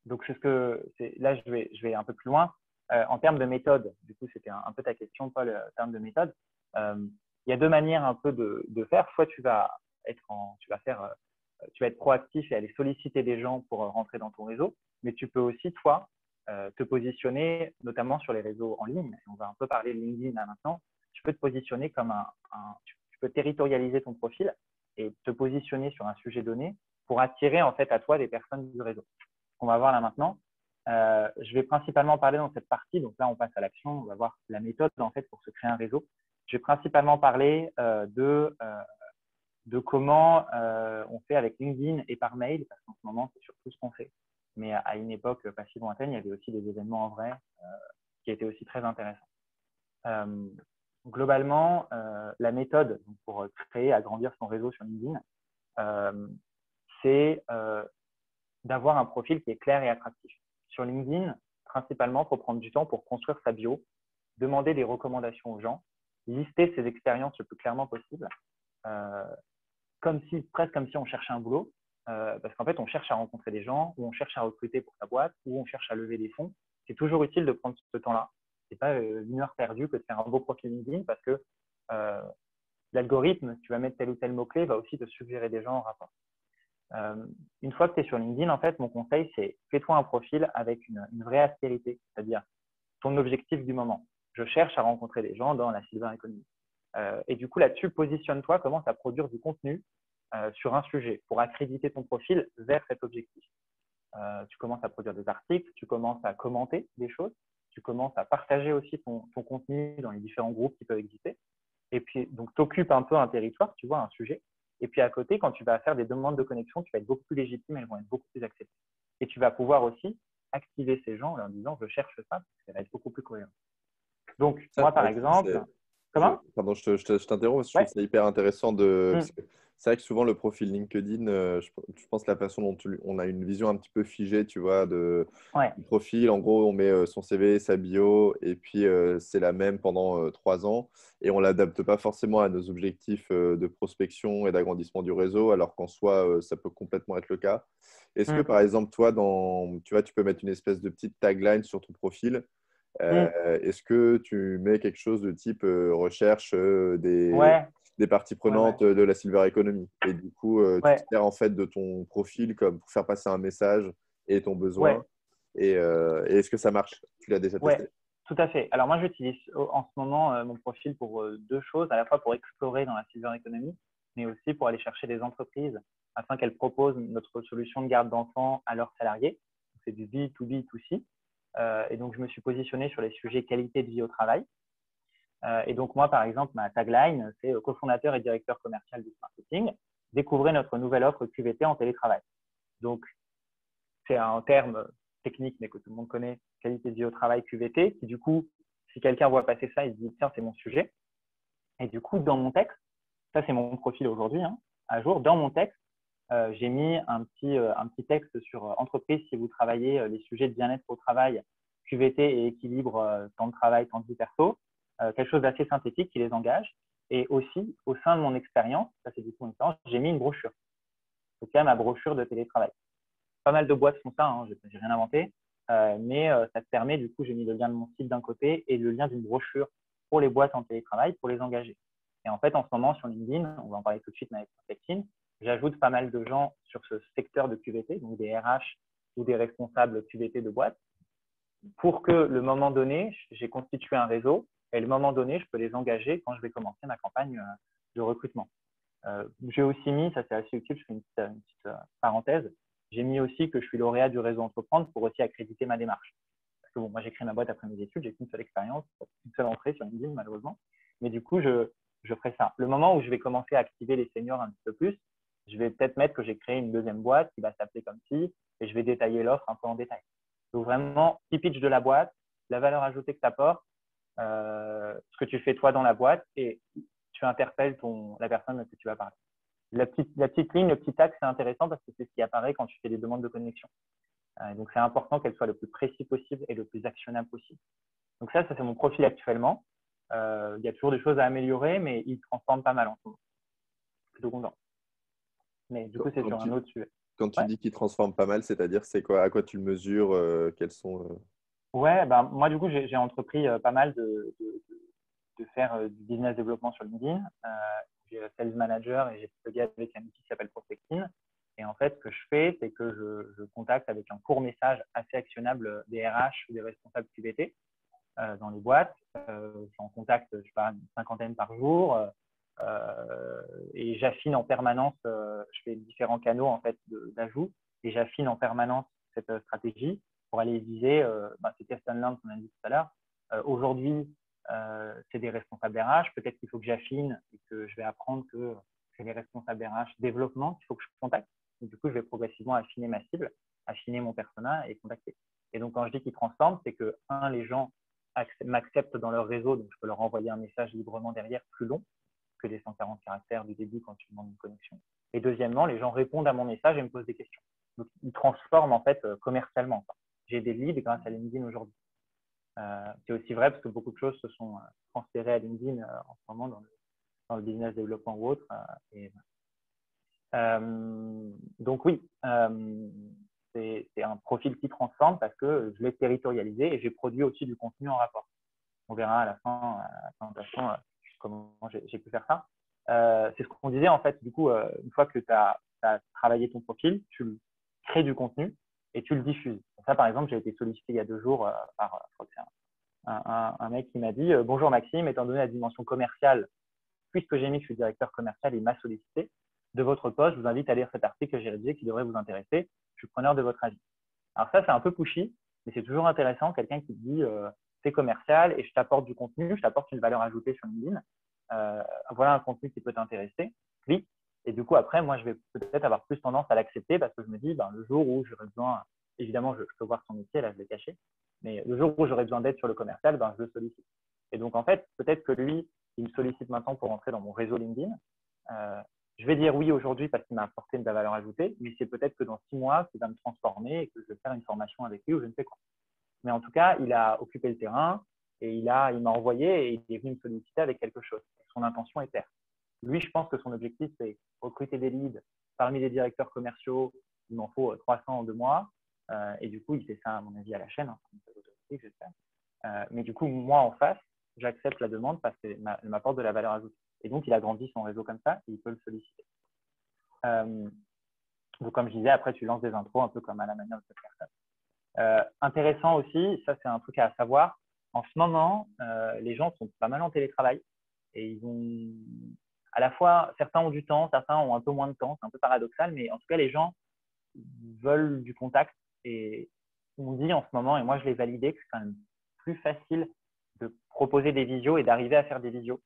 Donc, là, je vais un peu plus loin. En termes de méthode, du coup, c'était un peu ta question, Paul, en termes de méthode. Il y a deux manières un peu de faire. Soit tu vas être proactif et aller solliciter des gens pour rentrer dans ton réseau, mais tu peux aussi, toi, te positionner, notamment sur les réseaux en ligne. On va un peu parler de LinkedIn là maintenant. Tu peux te positionner comme tu peux territorialiser ton profil et te positionner sur un sujet donné pour attirer en fait à toi des personnes du réseau. Ce qu'on va voir là maintenant, je vais principalement parler dans cette partie. Donc là, on passe à l'action. On va voir la méthode en fait pour se créer un réseau. Je vais principalement parler de comment on fait avec LinkedIn et par mail, parce qu'en ce moment, c'est surtout ce qu'on fait. Mais à une époque pas si lointaine, il y avait aussi des événements en vrai qui étaient aussi très intéressants. Globalement, la méthode pour créer, agrandir son réseau sur LinkedIn, c'est d'avoir un profil qui est clair et attractif. Sur LinkedIn, principalement, il faut prendre du temps pour construire sa bio, demander des recommandations aux gens, lister ses expériences le plus clairement possible, presque comme si on cherchait un boulot, parce qu'en fait, on cherche à rencontrer des gens, ou on cherche à recruter pour sa boîte, ou on cherche à lever des fonds. C'est toujours utile de prendre ce temps-là. Ce n'est pas 1 heure perdue que de faire un beau profil LinkedIn, parce que l'algorithme, tu vas mettre tel ou tel mot-clé, va aussi te suggérer des gens en rapport. Une fois que tu es sur LinkedIn, en fait, mon conseil, c'est fais-toi un profil avec une vraie aspérité, c'est-à-dire ton objectif du moment. Je cherche à rencontrer des gens dans la silver economy. Et du coup, là-dessus, positionne-toi, commence à produire du contenu sur un sujet pour accréditer ton profil vers cet objectif. Tu commences à produire des articles, tu commences à commenter des choses, tu commences à partager aussi ton contenu dans les différents groupes qui peuvent exister. Et puis, donc, tu occupes un peu un territoire, tu vois, un sujet. Et puis, à côté, quand tu vas faire des demandes de connexion, tu vas être beaucoup plus légitime, elles vont être beaucoup plus acceptées. Et tu vas pouvoir aussi activer ces gens en leur disant, je cherche ça, parce que ça va être beaucoup plus cohérent. Donc, moi, par exemple, comment Pardon, je t'interromps parce que je trouve Ouais. ça hyper intéressant parce que c'est vrai que souvent le profil LinkedIn, je pense la façon dont on a une vision un petit peu figée, tu vois, Ouais. du profil. En gros, on met son CV, sa bio, et puis c'est la même pendant 3 ans, et on l'adapte pas forcément à nos objectifs de prospection et d'agrandissement du réseau, alors qu'en soi, ça peut complètement être le cas. Est-ce que, par exemple, toi, tu vois, tu peux mettre une espèce de petite tagline sur ton profil. Est-ce que tu mets quelque chose de type recherche Ouais. des parties Ouais. prenantes de la Silver Economy? Et du coup, tu te Ouais. sers en fait de ton profil comme pour faire passer un message et ton besoin. Ouais. Et est-ce que ça marche? Tu l'as déjà testé? Ouais. Tout à fait. Alors, moi, j'utilise en ce moment mon profil pour deux choses, à la fois pour explorer dans la silver economy, mais aussi pour aller chercher des entreprises afin qu'elles proposent notre solution de garde d'enfants à leurs salariés. C'est du B2B2C. Et donc, je me suis positionné sur les sujets qualité de vie au travail. Et donc, moi, par exemple, ma tagline, c'est cofondateur et directeur commercial du marketing. Découvrez notre nouvelle offre QVT en télétravail. Donc, c'est un terme technique, mais que tout le monde connaît, qualité de vie au travail QVT, qui du coup, si quelqu'un voit passer ça, il se dit, tiens, c'est mon sujet. Et du coup, dans mon texte, ça, c'est mon profil aujourd'hui, hein, à jour, dans mon texte, j'ai mis un petit texte sur entreprise si vous travaillez les sujets de bien-être au travail, QVT et équilibre, temps de travail, temps de vie perso, quelque chose d'assez synthétique qui les engage. Et aussi, au sein de mon expérience, ça c'est du coup une expérience, j'ai mis une brochure. C'est quand même ma brochure de télétravail. Pas mal de boîtes font ça, hein, j'ai rien inventé, mais ça te permet, du coup, j'ai mis le lien de mon site d'un côté et le lien d'une brochure pour les boîtes en télétravail pour les engager. Et en fait, en ce moment, sur LinkedIn, on va en parler tout de suite, mais avec LinkedIn, j'ajoute pas mal de gens sur ce secteur de QVT, donc des RH ou des responsables QVT de boîtes, pour que le moment donné, j'ai constitué un réseau et le moment donné, je peux les engager quand je vais commencer ma campagne de recrutement. J'ai aussi mis, ça c'est assez utile, je fais une petite parenthèse, j'ai mis aussi que je suis lauréat du réseau Entreprendre pour aussi accréditer ma démarche. que bon, moi, j'ai créé ma boîte après mes études, j'ai qu'une seule expérience, une seule entrée sur LinkedIn, malheureusement. Mais du coup, je ferai ça. Le moment où je vais commencer à activer les seniors un petit peu plus, je vais peut-être mettre que j'ai créé une deuxième boîte qui va s'appeler comme ci, et je vais détailler l'offre un peu en détail. Donc vraiment, petit pitch de la boîte, la valeur ajoutée que tu apportes, ce que tu fais toi dans la boîte, et tu interpelles la personne que tu vas parler. La petite ligne, le petit axe, c'est intéressant parce que c'est ce qui apparaît quand tu fais des demandes de connexion. Donc, c'est important qu'elle soit le plus précis possible et le plus actionnable possible. Donc ça c'est mon profil actuellement. Il y a toujours des choses à améliorer, mais il transforme pas mal en ce moment. Plutôt content. Mais du coup, c'est sur un autre sujet. Quand tu Ouais, dis qu'il transforme pas mal, c'est-à-dire c'est quoi? À quoi tu le mesures? Quels sont… ouais ben, moi, du coup, j'ai entrepris pas mal de faire du business développement sur LinkedIn. J'ai Sales Manager et j'ai plugué avec un outil qui s'appelle Prospecting. Et en fait, ce que je fais, c'est que je contacte avec un court message assez actionnable des RH ou des responsables QVT dans les boîtes. Je suis en contact, je sais pas, une cinquantaine par jour. Et j'affine en permanence, je fais différents canaux en fait d'ajout et j'affine en permanence cette stratégie pour aller viser, c'est test and learn qu'on a dit tout à l'heure. Aujourd'hui, c'est des responsables RH. Peut-être qu'il faut que j'affine et que je vais apprendre que c'est les responsables RH développement qu'il faut que je contacte. Et du coup, je vais progressivement affiner ma cible, affiner mon persona et contacter. Et donc, quand je dis qu'ils transforment, c'est que, les gens m'acceptent dans leur réseau, donc je peux leur envoyer un message librement derrière, plus long que les 140 caractères du début quand tu demandes une connexion. Et deuxièmement, les gens répondent à mon message et me posent des questions. Donc, ils transforment en fait commercialement. J'ai des leads grâce à LinkedIn aujourd'hui. C'est aussi vrai parce que beaucoup de choses se sont transférées à LinkedIn en ce moment dans le business développement ou autre. Donc oui, c'est un profil qui transforme parce que je l'ai territorialisé et j'ai produit aussi du contenu en rapport. On verra à la fin, à la présentation, comment j'ai pu faire ça. C'est ce qu'on disait en fait. Du coup, une fois que tu as travaillé ton profil, tu crées du contenu et tu le diffuses. Ça, par exemple, j'ai été sollicité il y a 2 jours par, je crois que c'est un mec qui m'a dit bonjour Maxime, étant donné la dimension commerciale, puisque j'ai mis que je suis directeur commercial, il m'a sollicité de votre poste. Je vous invite à lire cet article que j'ai rédigé qui devrait vous intéresser. Je suis preneur de votre avis. Alors ça, c'est un peu pushy, mais c'est toujours intéressant. Quelqu'un qui dit c'est commercial et je t'apporte du contenu, je t'apporte une valeur ajoutée sur LinkedIn. Voilà un contenu qui peut t'intéresser. Clique. Et du coup, après, moi, je vais peut-être avoir plus tendance à l'accepter parce que je me dis, le jour où j'aurai besoin, évidemment, je peux voir son métier, là, je l'ai caché, mais le jour où j'aurai besoin d'aide sur le commercial, je le sollicite. Et donc, en fait, peut-être que lui, il me sollicite maintenant pour entrer dans mon réseau LinkedIn. Je vais dire oui aujourd'hui parce qu'il m'a apporté de la valeur ajoutée, mais c'est peut-être que dans 6 mois, qu'il va me transformer et que je vais faire une formation avec lui ou je ne sais quoi. Mais en tout cas, il a occupé le terrain et il m'a envoyé et il est venu me solliciter avec quelque chose. Son intention est claire. Lui, je pense que son objectif, c'est recruter des leads parmi les directeurs commerciaux. Il m'en faut 300 en 2 mois. Et du coup, il fait ça, à mon avis, à la chaîne, j'espère. Mais du coup, moi, en face, j'accepte la demande parce qu'elle m'apporte de la valeur ajoutée. Et donc, il a grandi son réseau comme ça et il peut le solliciter. Donc, comme je disais, après, tu lances des intros un peu comme à la manière de cette personne. Intéressant aussi, ça, c'est un truc à savoir. En ce moment, les gens sont pas mal en télétravail et ils ont à la fois, certains ont du temps, certains ont un peu moins de temps. C'est un peu paradoxal, mais en tout cas, les gens veulent du contact et on dit en ce moment, et moi, je l'ai validé, que c'est quand même plus facile de proposer des visios et d'arriver à faire des visios.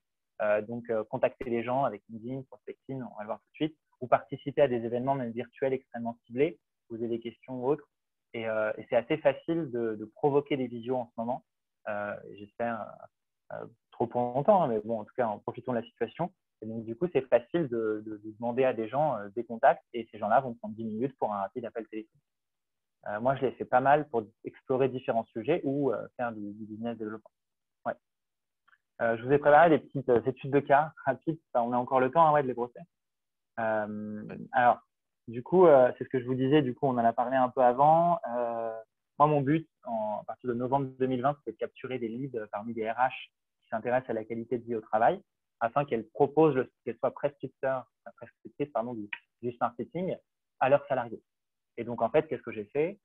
Donc, contacter les gens avec LinkedIn, Prospecting, on va le voir tout de suite, ou participer à des événements même virtuels extrêmement ciblés, poser des questions ou autres. Et c'est assez facile de provoquer des visios en ce moment. J'espère trop pour longtemps, mais bon, en tout cas, en profitons de la situation. Et donc, du coup, c'est facile de demander à des gens des contacts et ces gens-là vont prendre 10 minutes pour un rapide appel téléphonique. Moi, je l'ai fait pas mal pour explorer différents sujets ou faire du business développement. Ouais. Je vous ai préparé des petites études de cas rapides. On a encore le temps de les brosser. Alors, du coup, c'est ce que je vous disais. Du coup, on en a parlé un peu avant. Moi, mon but, à partir de novembre 2020, c'était de capturer des leads parmi des RH qui s'intéressent à la qualité de vie au travail afin qu'elles proposent, qu'elles soient prescriptrices du smart marketing à leurs salariés. Et donc, en fait, qu'est-ce que j'ai fait?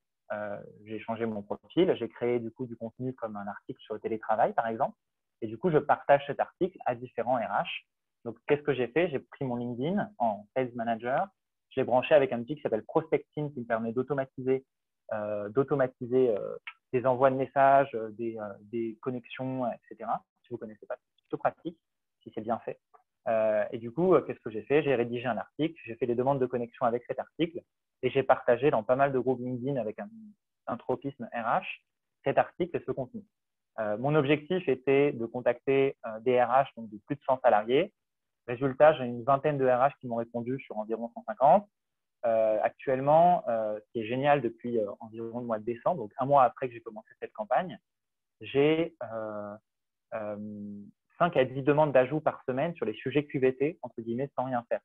J'ai changé mon profil. J'ai créé du coup du contenu comme un article sur le télétravail, par exemple. Et du coup, je partage cet article à différents RH. Donc, qu'est-ce que j'ai fait? J'ai pris mon LinkedIn en Sales Manager. Je l'ai branché avec un outil qui s'appelle Prospecting qui me permet d'automatiser d'automatiser des envois de messages, des connexions, etc. Si vous ne connaissez pas, c'est plutôt pratique si c'est bien fait. Et du coup, qu'est-ce que j'ai fait? J'ai rédigé un article, j'ai fait des demandes de connexion avec cet article et j'ai partagé dans pas mal de groupes LinkedIn avec un tropisme RH cet article et ce contenu. Mon objectif était de contacter des RH, donc de plus de 100 salariés. Résultat, j'ai une vingtaine de RH qui m'ont répondu sur environ 150. Actuellement, ce qui est génial depuis environ le mois de décembre, donc un mois après que j'ai commencé cette campagne, j'ai 5 à 10 demandes d'ajout par semaine sur les sujets QVT, entre guillemets, sans rien faire.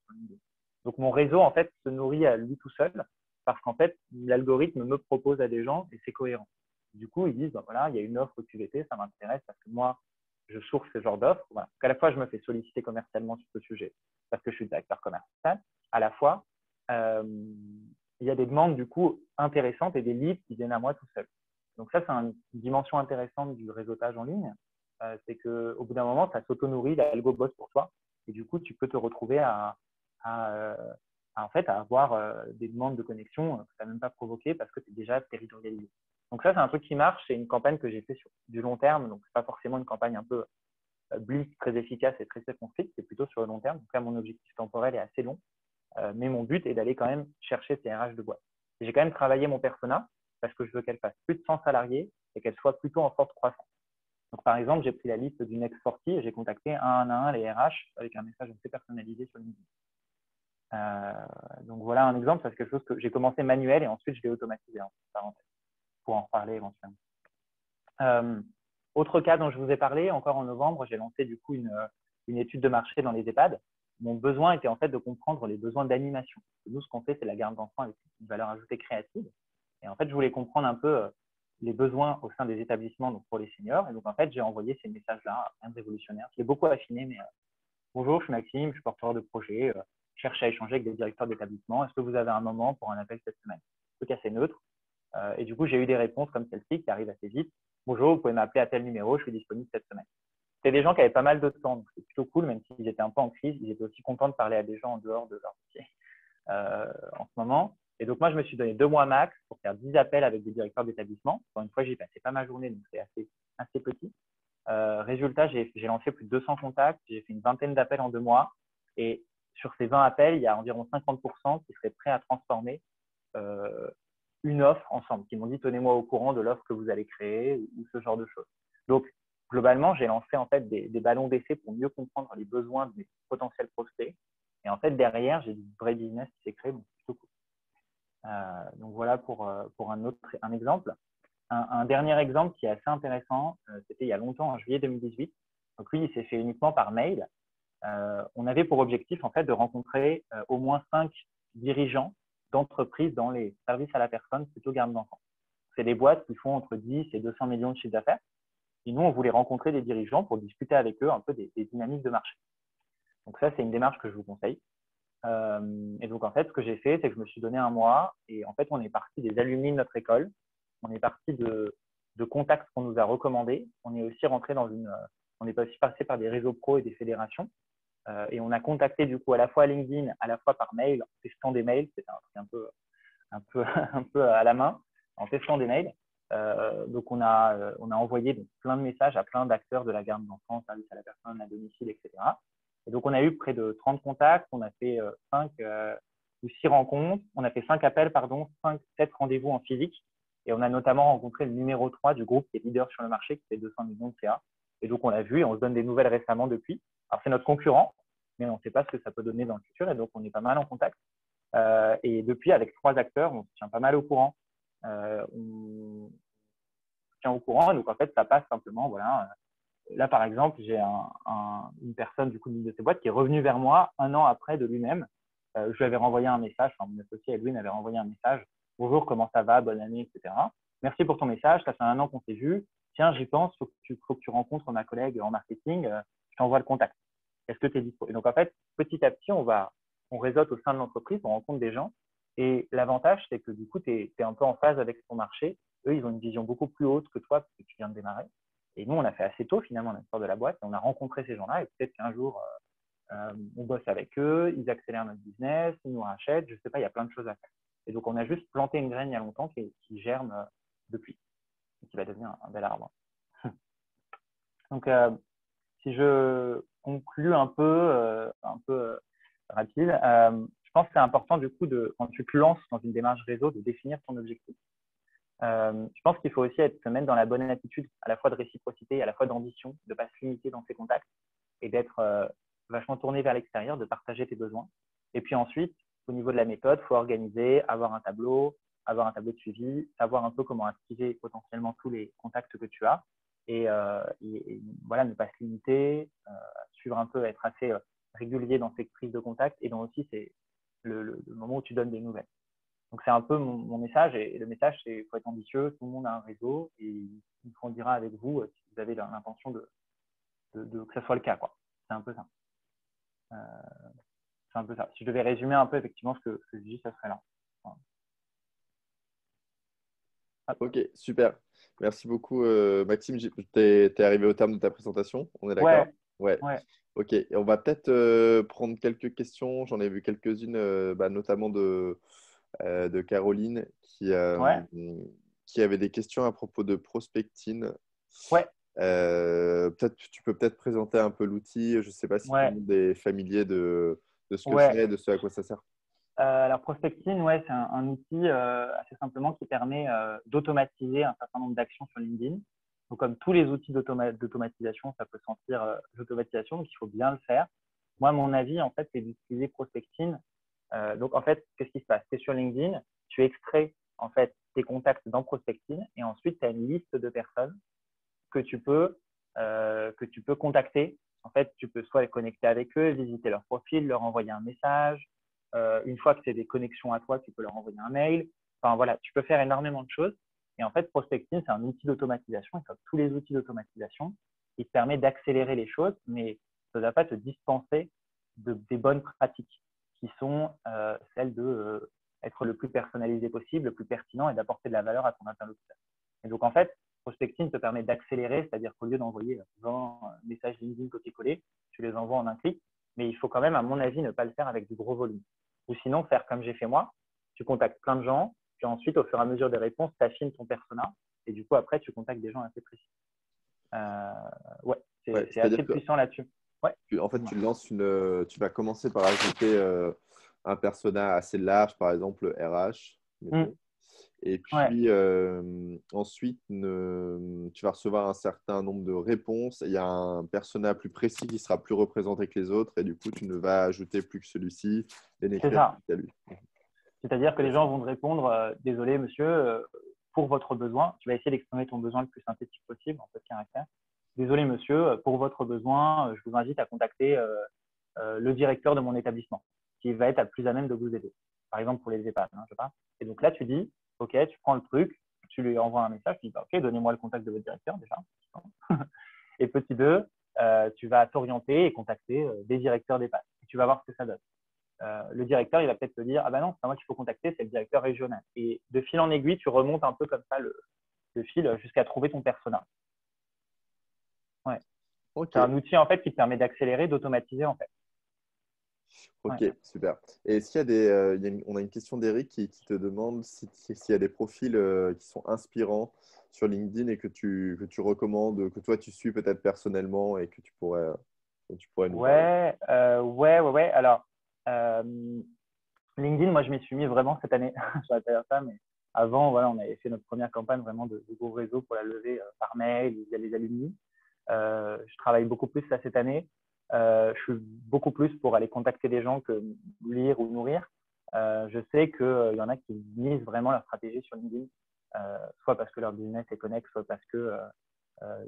Donc, mon réseau, en fait, se nourrit à lui tout seul parce qu'en fait, l'algorithme me propose à des gens et c'est cohérent. Du coup, ils disent, ben voilà, il y a une offre QVT, ça m'intéresse parce que moi, je source ce genre d'offre. Voilà. Donc, à la fois, je me fais solliciter commercialement sur ce sujet parce que je suis directeur commercial. À la fois, il y a des demandes, du coup, intéressantes et des leads qui viennent à moi tout seul. Donc, ça, c'est une dimension intéressante du réseautage en ligne. C'est qu'au bout d'un moment, ça s'auto-nourrit, l'algo bosse pour toi. Et du coup, tu peux te retrouver en fait, à avoir des demandes de connexion que tu n'as même pas provoquées parce que tu es déjà territorialisé. Donc ça, c'est un truc qui marche. C'est une campagne que j'ai fait sur du long terme. Donc, ce n'est pas forcément une campagne un peu blitz, très efficace et très circonscrite. C'est plutôt sur le long terme. Donc là, mon objectif temporel est assez long. Mais mon but est d'aller quand même chercher ces RH de boîte. J'ai quand même travaillé mon persona parce que je veux qu'elle fasse plus de 100 salariés et qu'elle soit plutôt en forte croissance. Donc, par exemple, j'ai pris la liste du Next 40 et j'ai contacté un à un les RH avec un message assez personnalisé sur LinkedIn. Donc, voilà un exemple. C'est quelque chose que j'ai commencé manuel et ensuite je l'ai automatisé, en parenthèse, pour en reparler éventuellement. Autre cas dont je vous ai parlé, encore en novembre, j'ai lancé du coup une étude de marché dans les EHPAD. Mon besoin était en fait de comprendre les besoins d'animation. Nous, ce qu'on fait, c'est la garde d'enfants avec une valeur ajoutée créative. Et en fait, je voulais comprendre un peu les besoins au sein des établissements donc pour les seniors. Et donc, en fait, j'ai envoyé ces messages-là, rien de révolutionnaire. Je l'ai beaucoup affiné, mais bonjour, je suis Maxime, je suis porteur de projet, je cherche à échanger avec des directeurs d'établissement. Est-ce que vous avez un moment pour un appel cette semaine? Un truc assez neutre. Et du coup, j'ai eu des réponses comme celle-ci qui arrivent assez vite. Bonjour, vous pouvez m'appeler à tel numéro, je suis disponible cette semaine. C'était des gens qui avaient pas mal de temps, donc c'est plutôt cool, même s'ils étaient un peu en crise, ils étaient aussi contents de parler à des gens en dehors de leur métier en ce moment. Et donc, moi, je me suis donné 2 mois max pour faire 10 appels avec des directeurs d'établissement. Encore une fois, j'y passé pas ma journée, donc c'est assez petit. Résultat, j'ai lancé plus de 200 contacts, j'ai fait une vingtaine d'appels en 2 mois. Et sur ces 20 appels, il y a environ 50% qui seraient prêts à transformer une offre ensemble, qui m'ont dit tenez-moi au courant de l'offre que vous allez créer ou ce genre de choses. Donc, globalement, j'ai lancé en fait des ballons d'essai pour mieux comprendre les besoins de mes potentiels prospects. Et en fait, derrière, j'ai du vrai business qui s'est créé, donc c'est plutôt cool. Donc voilà pour un exemple. Un dernier exemple qui est assez intéressant, c'était il y a longtemps, en juillet 2018. Donc lui, il s'est fait uniquement par mail. On avait pour objectif en fait de rencontrer au moins 5 dirigeants d'entreprises dans les services à la personne, plutôt garde d'enfants. C'est des boîtes qui font entre 10 et 200 millions de chiffres d'affaires. Et nous, on voulait rencontrer des dirigeants pour discuter avec eux un peu des dynamiques de marché. Donc ça, c'est une démarche que je vous conseille. Et donc, en fait, ce que j'ai fait, c'est que je me suis donné un mois et en fait, on est parti des alumni de notre école. On est parti de contacts qu'on nous a recommandés. On est aussi rentré on est aussi passé par des réseaux pro et des fédérations. Et on a contacté du coup à la fois LinkedIn, à la fois par mail, en testant des mails. C'était un truc un peu à la main, en testant des mails. Donc, on a envoyé donc, plein de messages à plein d'acteurs de la garde d'enfants, service à la personne, à domicile, etc. Et donc, on a eu près de 30 contacts. On a fait 5 ou 6 rencontres. On a fait 5 appels, 7 rendez-vous en physique. Et on a notamment rencontré le numéro 3 du groupe qui est leader sur le marché, qui fait 200 millions de CA. Et donc, on l'a vu et on se donne des nouvelles récemment depuis. Alors, c'est notre concurrent, mais on ne sait pas ce que ça peut donner dans le futur. Et donc, on est pas mal en contact. Et depuis, avec 3 acteurs, on se tient pas mal au courant. On se tient au courant. Donc, en fait, ça passe simplement. Voilà. Là, par exemple, j'ai une personne du coup d'une de ces boîtes qui est revenue vers moi un an après de lui-même. Je lui avais renvoyé un message, enfin, mon associé Edwin avait renvoyé un message. Bonjour, comment ça va, bonne année, etc. Merci pour ton message, ça fait un an qu'on s'est vu. Tiens, j'y pense, faut que tu rencontres ma collègue en marketing, je t'envoie le contact. Est-ce que tu es dispo? Et donc, en fait, petit à petit, on réseaute au sein de l'entreprise, on rencontre des gens. Et l'avantage, c'est que du coup, tu es un peu en phase avec ton marché. Eux, ils ont une vision beaucoup plus haute que toi parce que tu viens de démarrer. Et nous, on a fait assez tôt finalement l'histoire de la boîte. Et on a rencontré ces gens-là et peut-être qu'un jour, on bosse avec eux, ils accélèrent notre business, ils nous rachètent, je ne sais pas, il y a plein de choses à faire. Et donc, on a juste planté une graine il y a longtemps qui germe depuis et qui va devenir un bel arbre. Donc, si je conclue un peu rapide, je pense que c'est important du coup, quand tu te lances dans une démarche réseau, de définir ton objectif. Je pense qu'il faut aussi se mettre dans la bonne attitude, à la fois de réciprocité, à la fois d'ambition, de ne pas se limiter dans ses contacts et d'être vachement tourné vers l'extérieur, de partager tes besoins. Et puis ensuite, au niveau de la méthode, il faut organiser, avoir un tableau de suivi, savoir un peu comment activer potentiellement tous les contacts que tu as et voilà, ne pas se limiter, suivre un peu, être assez régulier dans ces prises de contact et dans aussi c'est le moment où tu donnes des nouvelles. Donc, c'est un peu mon message. Et le message, c'est qu'il faut être ambitieux. Tout le monde a un réseau et il grandira avec vous si vous avez l'intention que ce soit le cas, quoi. C'est un peu ça. C'est un peu ça. Si je devais résumer un peu, effectivement, ce que je dis, ça serait là. Voilà. Ok, super. Merci beaucoup, Maxime. T'es arrivé au terme de ta présentation. On est d'accord? Ouais, Ouais. ouais, Ok. Et on va peut-être prendre quelques questions. J'en ai vu quelques-unes, notamment de Caroline, ouais, qui avait des questions à propos de prospecting. ouais, Tu peux peut-être présenter un peu l'outil. Je ne sais pas si tout le ouais, monde est familier de ce que ouais. c'est, de ce à quoi ça sert. Alors, Prospecting, ouais, c'est un outil assez simplement qui permet d'automatiser un certain nombre d'actions sur LinkedIn. Donc, comme tous les outils d'automatisation, ça peut sentir l'automatisation, donc il faut bien le faire. Moi, mon avis, en fait, c'est d'utiliser Prospecting. Donc, en fait, qu'est-ce qui se passe? Tu es sur LinkedIn, tu extrais en fait tes contacts dans Prospecting et ensuite, tu as une liste de personnes que tu peux contacter. En fait, tu peux soit les connecter avec eux, visiter leur profil, leur envoyer un message. Une fois que c'est des connexions à toi, tu peux leur envoyer un mail. Enfin, voilà, tu peux faire énormément de choses. Et en fait, Prospecting, c'est un outil d'automatisation. Et comme tous les outils d'automatisation, il te permet d'accélérer les choses, mais ça ne va pas te dispenser des bonnes pratiques qui sont celles de être le plus personnalisé possible, le plus pertinent et d'apporter de la valeur à ton interlocuteur. Et donc, en fait, Prospecting te permet d'accélérer, c'est-à-dire qu'au lieu d'envoyer 20 messages LinkedIn copier-coller, tu les envoies en un clic. Mais il faut quand même, à mon avis, ne pas le faire avec du gros volume. Ou sinon, faire comme j'ai fait moi, tu contactes plein de gens, puis ensuite, au fur et à mesure des réponses, tu affines ton persona, et du coup, après, tu contactes des gens assez précis. Euh, ouais, Ouais, c'est assez c'est-à-dire que puissant là-dessus. Ouais, en fait, dis-moi. tu vas commencer par ajouter un persona assez large, par exemple RH, Mmh, mettons. Et ouais, puis ensuite, tu vas recevoir un certain nombre de réponses. Il y a un persona plus précis qui sera plus représenté que les autres. Et du coup, tu ne vas ajouter plus que celui-ci et c'est n'écrire ça. plus qu'à lui. C'est-à-dire que les gens Intéressant. vont te répondre désolé, monsieur, pour votre besoin. Tu vas essayer d'exprimer ton besoin le plus synthétique possible, en peu de caractère. Désolé, monsieur, pour votre besoin, je vous invite à contacter le directeur de mon établissement, qui va être à plus à même de vous aider. Par exemple, pour les EHPAD, je sais pas. Et donc là, tu dis, OK, tu prends le truc, tu lui envoies un message, tu dis, bah, OK, donnez-moi le contact de votre directeur déjà. Et petit 2, tu vas t'orienter et contacter des directeurs d'EHPAD. Et tu vas voir ce que ça donne. Le directeur, il va peut-être te dire, ah ben non, c'est pas moi qu'il faut contacter, c'est le directeur régional. Et de fil en aiguille, tu remontes un peu comme ça le fil jusqu'à trouver ton persona. Ouais. Ok, C'est un outil en fait qui te permet d'accélérer, d'automatiser en fait. Ouais. ok, super. Et est-ce qu'il y a on a une question d'Eric qui te demande s'il y a des profils qui sont inspirants sur LinkedIn et que tu recommandes, que toi tu suis peut-être personnellement et que tu pourrais nous parler. Ouais. Alors, euh, LinkedIn, moi, je m'y suis mis vraiment cette année. Je vais pas dire ça, mais avant, voilà, on avait fait notre première campagne vraiment de gros réseaux pour la levée par mail, via les alumni. Je travaille beaucoup plus là cette année. Je suis beaucoup plus pour aller contacter des gens que lire ou nourrir. Je sais qu'il y en a qui misent vraiment leur stratégie sur LinkedIn, soit parce que leur business est connexe, soit parce que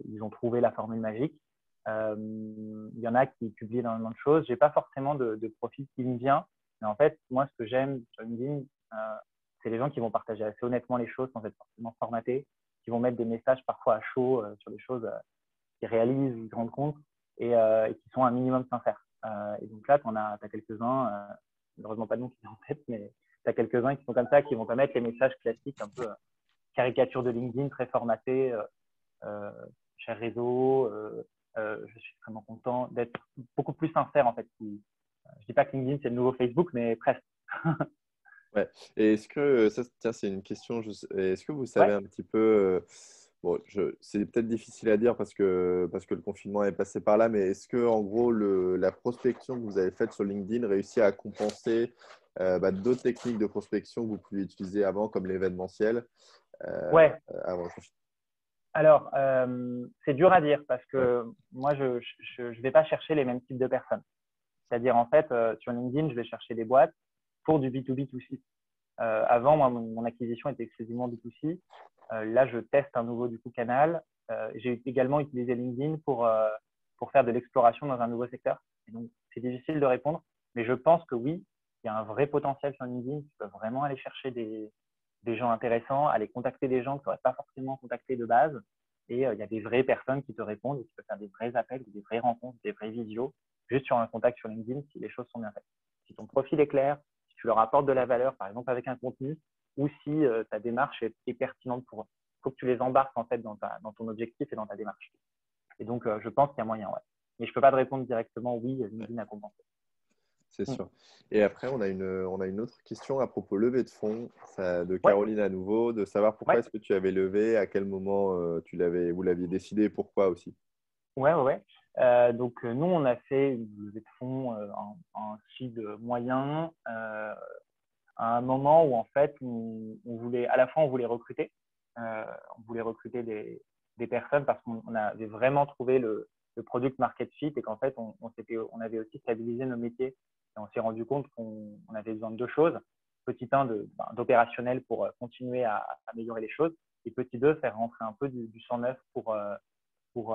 ils ont trouvé la formule magique. Il y en a qui publient énormément de choses. J'ai pas forcément de profil qui me vient, mais en fait, moi, ce que j'aime sur LinkedIn, c'est les gens qui vont partager assez honnêtement les choses sans être forcément formatés, qui vont mettre des messages parfois à chaud sur des choses qu'ils réalisent, ils se rendent compte et qui sont un minimum sincères. Et donc là, tu as quelques-uns, malheureusement pas de nom qui est en tête, mais tu as quelques-uns qui sont comme ça, qui vont te mettre les messages classiques, un peu caricature de LinkedIn, très formaté, cher réseau, je suis extrêmement content d'être beaucoup plus sincère en fait. Je dis pas que LinkedIn c'est le nouveau Facebook, mais presque. Ouais. Et est-ce que, ça, tiens, c'est une question, est-ce que vous savez Ouais, un petit peu, bon, c'est peut-être difficile à dire parce que le confinement est passé par là, mais est-ce que, en gros, la prospection que vous avez faite sur LinkedIn réussit à compenser d'autres techniques de prospection que vous pouviez utiliser avant, comme l'événementiel, euh, ouais. avant le confinement? Alors, c'est dur à dire parce Ouais, que moi, je vais pas chercher les mêmes types de personnes. C'est-à-dire, en fait, sur LinkedIn, je vais chercher des boîtes pour du B2B2C. Avant, moi, mon acquisition était exclusivement B2C. Là, je teste un nouveau du coup canal. J'ai également utilisé LinkedIn pour faire de l'exploration dans un nouveau secteur. Et donc, c'est difficile de répondre, mais je pense que oui, il y a un vrai potentiel sur LinkedIn. Tu peux vraiment aller chercher des gens intéressants, aller contacter des gens que tu n'aurais pas forcément contactés de base. Et il y a des vraies personnes qui te répondent et tu peux faire des vrais appels, des vraies rencontres, des vrais visios, juste sur un contact sur LinkedIn si les choses sont bien faites. Si ton profil est clair, si tu leur apportes de la valeur, par exemple avec un contenu, ou si ta démarche est pertinente pour eux. Il faut que tu les embarques en fait dans ton objectif et dans ta démarche. Et donc, je pense qu'il y a moyen, ouais. Mais je ne peux pas te répondre directement, oui, ouais, LinkedIn a compensé. c'est Mm. sûr. Et après, on a une autre question à propos levée de fonds, de Ouais, Caroline à nouveau, de savoir pourquoi ouais, est-ce que tu avais levé, à quel moment vous l'aviez décidé et pourquoi aussi. ouais, ouais. Ouais. Donc, nous, on a fait une levée de fonds en seed moyen à un moment où, en fait, on voulait, à la fois, euh, on voulait recruter des personnes parce qu'on avait vraiment trouvé le product market fit et qu'en fait, on avait aussi stabilisé nos métiers. Et on s'est rendu compte qu'on avait besoin de deux choses. Petit 1, d'opérationnel pour continuer à améliorer les choses. Et petit 2, faire rentrer un peu du sang neuf pour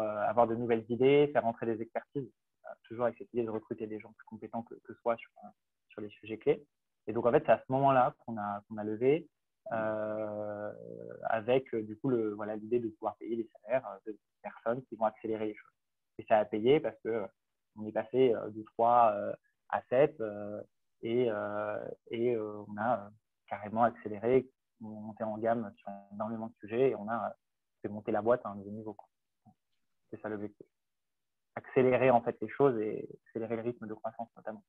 avoir de nouvelles idées, faire rentrer des expertises, toujours avec cette idée de recruter des gens plus compétents que soi sur les sujets clés. Et donc, en fait, c'est à ce moment-là qu'on a levé avec du coup voilà, l'idée de pouvoir payer des salaires de personnes qui vont accélérer les choses. Et ça a payé parce que on est passé de 3 à 7 et on a carrément accéléré, monté en gamme sur énormément de sujets et on a fait monter la boîte à un nouveau niveau, quoi. C'est ça l'objectif. Accélérer en fait les choses et accélérer le rythme de croissance notamment.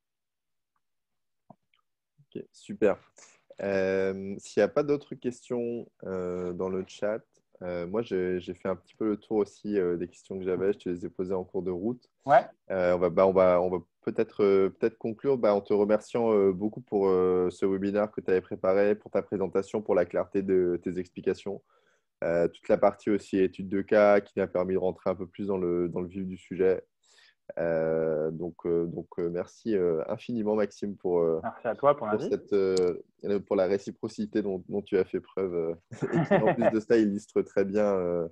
Ok, super. S'il n'y a pas d'autres questions dans le chat, moi j'ai fait un petit peu le tour aussi des questions que j'avais. Je te les ai posées en cours de route. Ouais, On va peut-être conclure en te remerciant beaucoup pour ce webinaire que tu avais préparé, pour ta présentation, pour la clarté de tes explications. Toute la partie aussi étude de cas qui m'a permis de rentrer un peu plus dans le vif du sujet. Merci infiniment, Maxime, merci à toi pour pour l'invite. pour la réciprocité dont tu as fait preuve et qui, en plus de ça, illustre très bien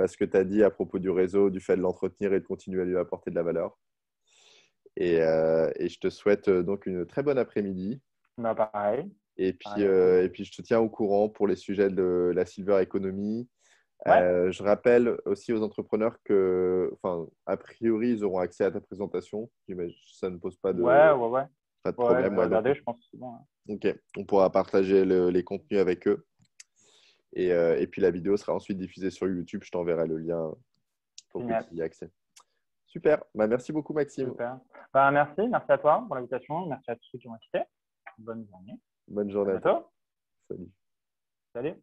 ce que tu as dit à propos du réseau, du fait de l'entretenir et de continuer à lui apporter de la valeur. Et je te souhaite donc une très bonne après-midi. Bah, pareil, Et puis, je te tiens au courant pour les sujets de la silver economy. Ouais, Je rappelle aussi aux entrepreneurs que, enfin, a priori, ils auront accès à ta présentation. Ça ne pose ouais, ouais, ouais. pas de Ouais, je problème. vais Ouais, donc, regarder, je pense que c'est bon, hein. ok, on pourra partager les contenus avec eux. Et puis la vidéo sera ensuite diffusée sur YouTube. Je t'enverrai le lien pour que tu Génial, y aies accès. Super. Merci beaucoup, Maxime. super. Bah, merci à toi pour l'invitation, merci à tous ceux qui ont assisté. Bonne journée, Bonne à journée à toi. bientôt. Salut. Salut.